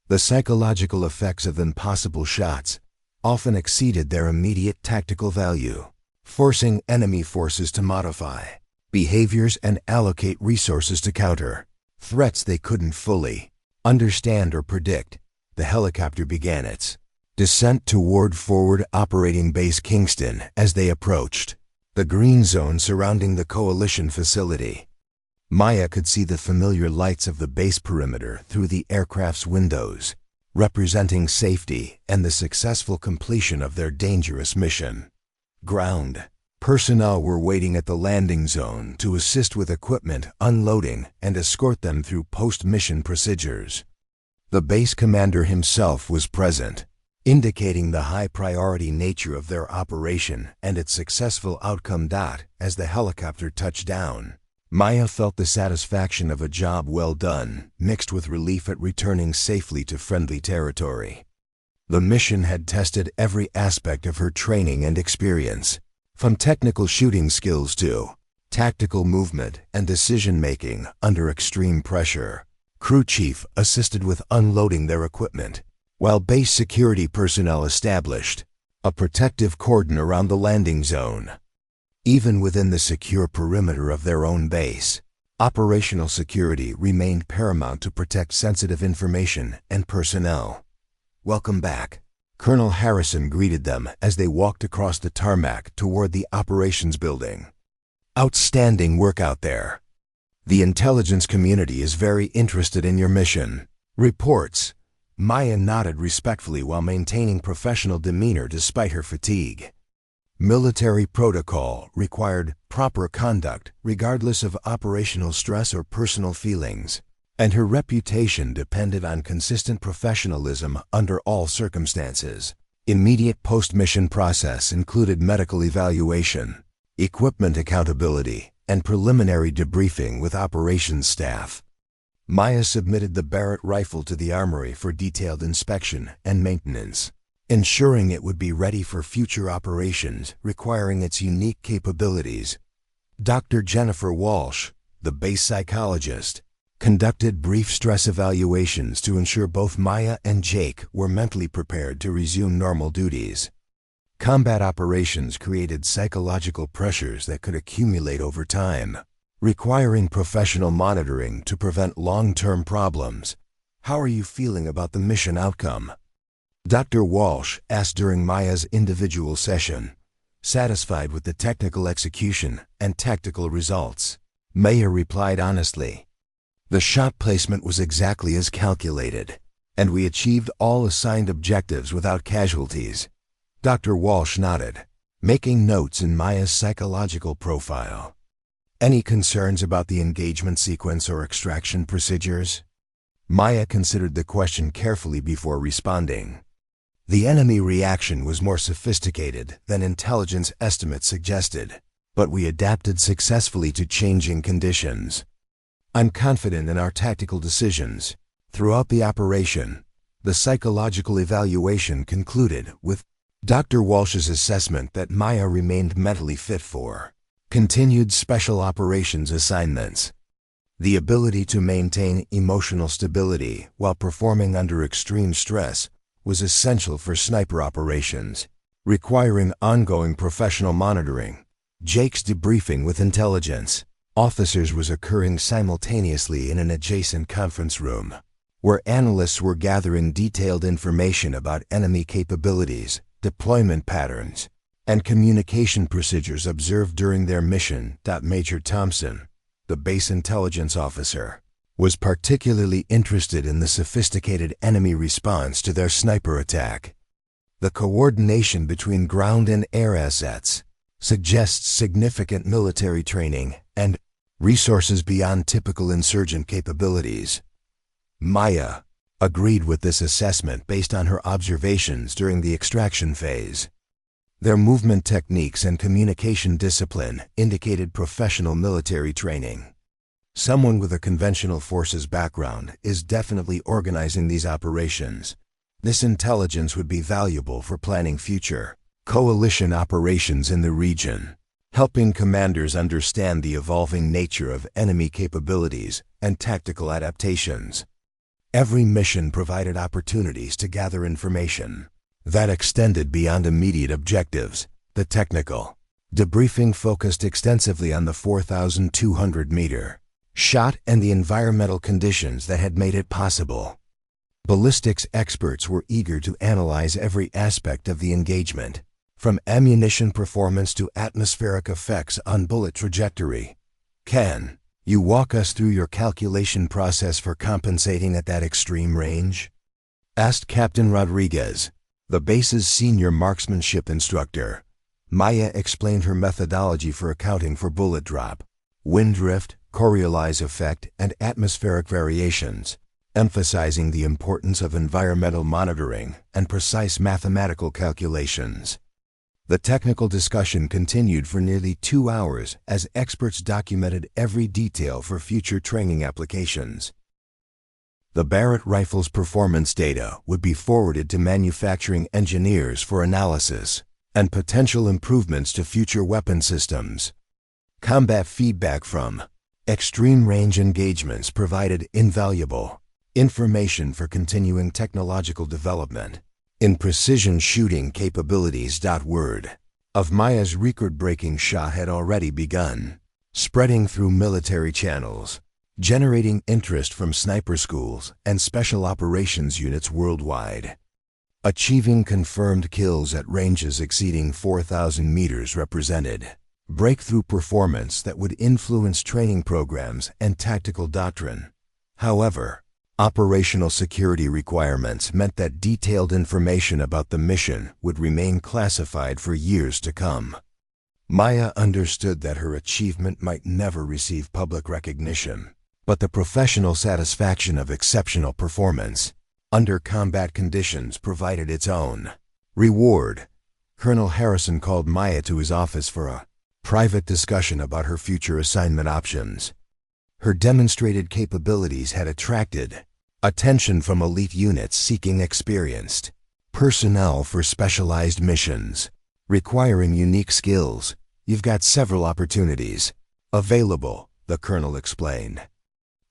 The psychological effects of impossible shots often exceeded their immediate tactical value, forcing enemy forces to modify behaviors and allocate resources to counter threats they couldn't fully understand or predict. The helicopter began its descent toward Forward Operating Base Kingston. As they approached the green zone surrounding the coalition facility, Maya could see the familiar lights of the base perimeter through the aircraft's windows, representing safety and the successful completion of their dangerous mission. Ground personnel were waiting at the landing zone to assist with equipment unloading and escort them through post-mission procedures. The base commander himself was present, indicating the high-priority nature of their operation and its successful outcome. As the helicopter touched down, Maya felt the satisfaction of a job well done, mixed with relief at returning safely to friendly territory. The mission had tested every aspect of her training and experience, from technical shooting skills to tactical movement and decision-making under extreme pressure. Crew chief assisted with unloading their equipment, while base security personnel established a protective cordon around the landing zone. Even within the secure perimeter of their own base, operational security remained paramount to protect sensitive information and personnel. "Welcome back," Colonel Harrison greeted them as they walked across the tarmac toward the operations building. "Outstanding work out there. The intelligence community is very interested in your mission." Reports. Maya nodded respectfully while maintaining professional demeanor despite her fatigue. Military protocol required proper conduct regardless of operational stress or personal feelings, and her reputation depended on consistent professionalism under all circumstances. Immediate post-mission process included medical evaluation, equipment accountability, and preliminary debriefing with operations staff. Maya submitted the Barrett rifle to the armory for detailed inspection and maintenance, ensuring it would be ready for future operations requiring its unique capabilities. Dr. Jennifer Walsh, the base psychologist, conducted brief stress evaluations to ensure both Maya and Jake were mentally prepared to resume normal duties. Combat operations created psychological pressures that could accumulate over time, requiring professional monitoring to prevent long-term problems. "How are you feeling about the mission outcome?" Dr. Walsh asked during Maya's individual session. "Satisfied with the technical execution and tactical results," Maya replied honestly. "The shot placement was exactly as calculated, and we achieved all assigned objectives without casualties. Dr. Walsh nodded, making notes in Maya's psychological profile. Any concerns about the engagement sequence or extraction procedures? Maya considered the question carefully before responding. The enemy reaction was more sophisticated than intelligence estimates suggested, but we adapted successfully to changing conditions. I'm confident in our tactical decisions. Throughout the operation, the psychological evaluation concluded with Dr. Walsh's assessment that Maya remained mentally fit for continued special operations assignments. The ability to maintain emotional stability while performing under extreme stress was essential for sniper operations, requiring ongoing professional monitoring. Jake's debriefing with intelligence officers was occurring simultaneously in an adjacent conference room, where analysts were gathering detailed information about enemy capabilities, deployment patterns, and communication procedures observed during their mission. Major Thompson, the base intelligence officer, was particularly interested in the sophisticated enemy response to their sniper attack. The coordination between ground and air assets suggests significant military training and resources beyond typical insurgent capabilities. Maya agreed with this assessment based on her observations during the extraction phase. Their movement techniques and communication discipline indicated professional military training. Someone with a conventional forces background is definitely organizing these operations. This intelligence would be valuable for planning future coalition operations in the region, helping commanders understand the evolving nature of enemy capabilities and tactical adaptations. Every mission provided opportunities to gather information that extended beyond immediate objectives. The technical debriefing focused extensively on the 4,200-meter shot and the environmental conditions that had made it possible. Ballistics experts were eager to analyze every aspect of the engagement, from ammunition performance to atmospheric effects on bullet trajectory. Can you walk us through your calculation process for compensating at that extreme range? Asked Captain Rodriguez, the base's senior marksmanship instructor. Maya explained her methodology for accounting for bullet drop, wind drift, Coriolis effect, and atmospheric variations, emphasizing the importance of environmental monitoring and precise mathematical calculations. The technical discussion continued for nearly 2 hours as experts documented every detail for future training applications. The Barrett rifle's performance data would be forwarded to manufacturing engineers for analysis and potential improvements to future weapon systems. Combat feedback from extreme range engagements provided invaluable information for continuing technological development in precision shooting capabilities. Word of Maya's record-breaking shot had already begun spreading through military channels, generating interest from sniper schools and special operations units worldwide. Achieving confirmed kills at ranges exceeding 4,000 meters represented breakthrough performance that would influence training programs and tactical doctrine. However, operational security requirements meant that detailed information about the mission would remain classified for years to come. Maya understood that her achievement might never receive public recognition, but the professional satisfaction of exceptional performance under combat conditions provided its own reward. Colonel Harrison called Maya to his office for a private discussion about her future assignment options. Her demonstrated capabilities had attracted attention from elite units seeking experienced personnel for specialized missions requiring unique skills. You've got several opportunities available, the colonel explained.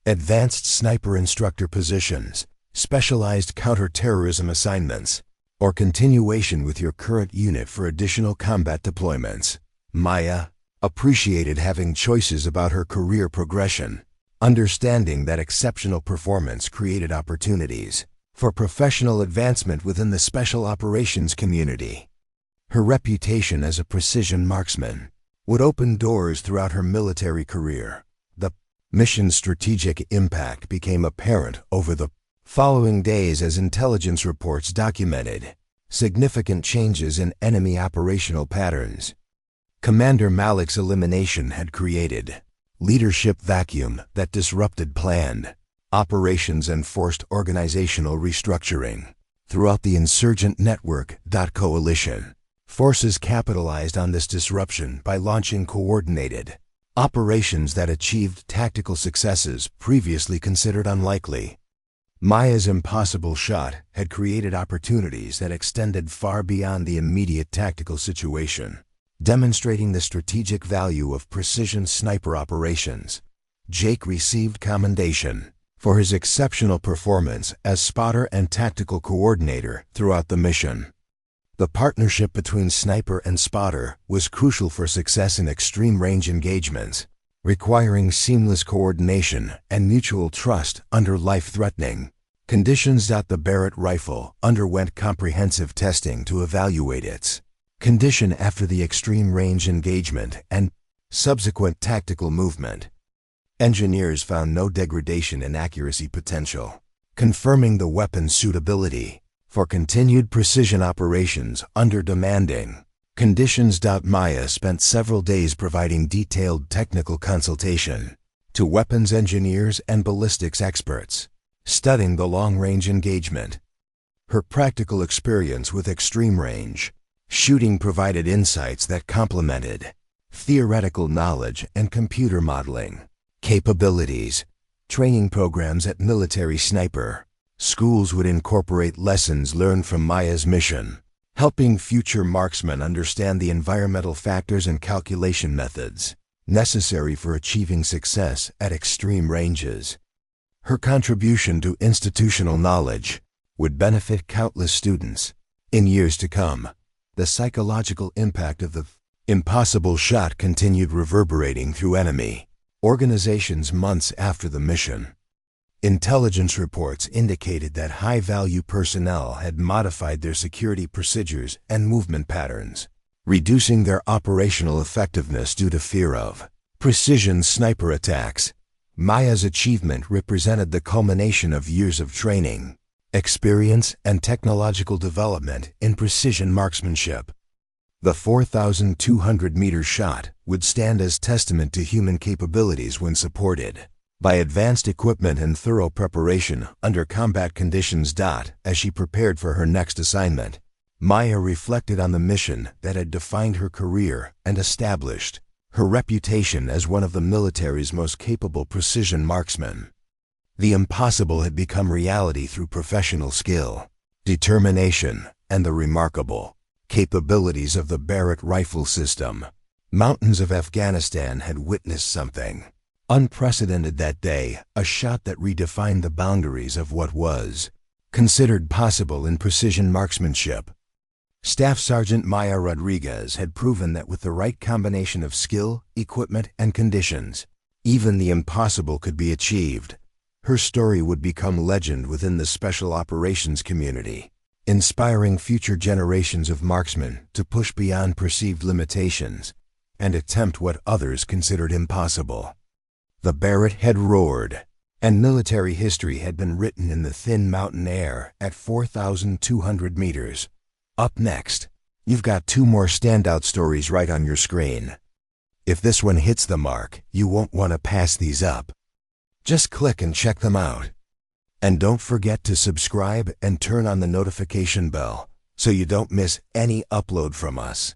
Advanced sniper instructor positions, specialized counter-terrorism assignments, or continuation with your current unit for additional combat deployments. Maya appreciated having choices about her career progression, understanding that exceptional performance created opportunities for professional advancement within the special operations community. Her reputation as a precision marksman would open doors throughout her military career. The mission's strategic impact became apparent over the following days as intelligence reports documented significant changes in enemy operational patterns. Commander Malik's elimination had created leadership vacuum that disrupted planned operations and forced organizational restructuring. Throughout the insurgent network, coalition forces capitalized on this disruption by launching coordinated operations that achieved tactical successes previously considered unlikely. Maya's impossible shot had created opportunities that extended far beyond the immediate tactical situation, demonstrating the strategic value of precision sniper operations. Jake received commendation for his exceptional performance as spotter and tactical coordinator throughout the mission. The partnership between sniper and spotter was crucial for success in extreme-range engagements, requiring seamless coordination and mutual trust under life-threatening conditions. The Barrett rifle underwent comprehensive testing to evaluate its condition after the extreme-range engagement and subsequent tactical movement. Engineers found no degradation in accuracy potential, confirming the weapon's suitability for continued precision operations under demanding conditions. Maya spent several days providing detailed technical consultation to weapons engineers and ballistics experts, studying the long-range engagement. Her practical experience with extreme-range shooting provided insights that complemented theoretical knowledge and computer modeling capabilities. Training programs at military sniper schools would incorporate lessons learned from Maya's mission, helping future marksmen understand the environmental factors and calculation methods necessary for achieving success at extreme ranges. Her contribution to institutional knowledge would benefit countless students in years to come. The psychological impact of the impossible shot continued reverberating through enemy organizations months after the mission. Intelligence reports indicated that high-value personnel had modified their security procedures and movement patterns, reducing their operational effectiveness due to fear of precision sniper attacks. Maya's achievement represented the culmination of years of training, experience, and technological development in precision marksmanship. The 4,200-meter shot would stand as testament to human capabilities when supported by advanced equipment and thorough preparation under combat conditions. As she prepared for her next assignment, Maya reflected on the mission that had defined her career and established her reputation as one of the military's most capable precision marksmen. The impossible had become reality through professional skill, determination, and the remarkable capabilities of the Barrett rifle system. Mountains of Afghanistan had witnessed something unprecedented that day, a shot that redefined the boundaries of what was considered possible in precision marksmanship. Staff Sergeant Maya Rodriguez had proven that with the right combination of skill, equipment, and conditions, even the impossible could be achieved. Her story would become legend within the special operations community, inspiring future generations of marksmen to push beyond perceived limitations and attempt what others considered impossible. The Barrett had roared, and military history had been written in the thin mountain air at 4,200 meters. Up next, you've got two more standout stories right on your screen. If this one hits the mark, you won't want to pass these up. Just click and check them out. And don't forget to subscribe and turn on the notification bell so you don't miss any upload from us.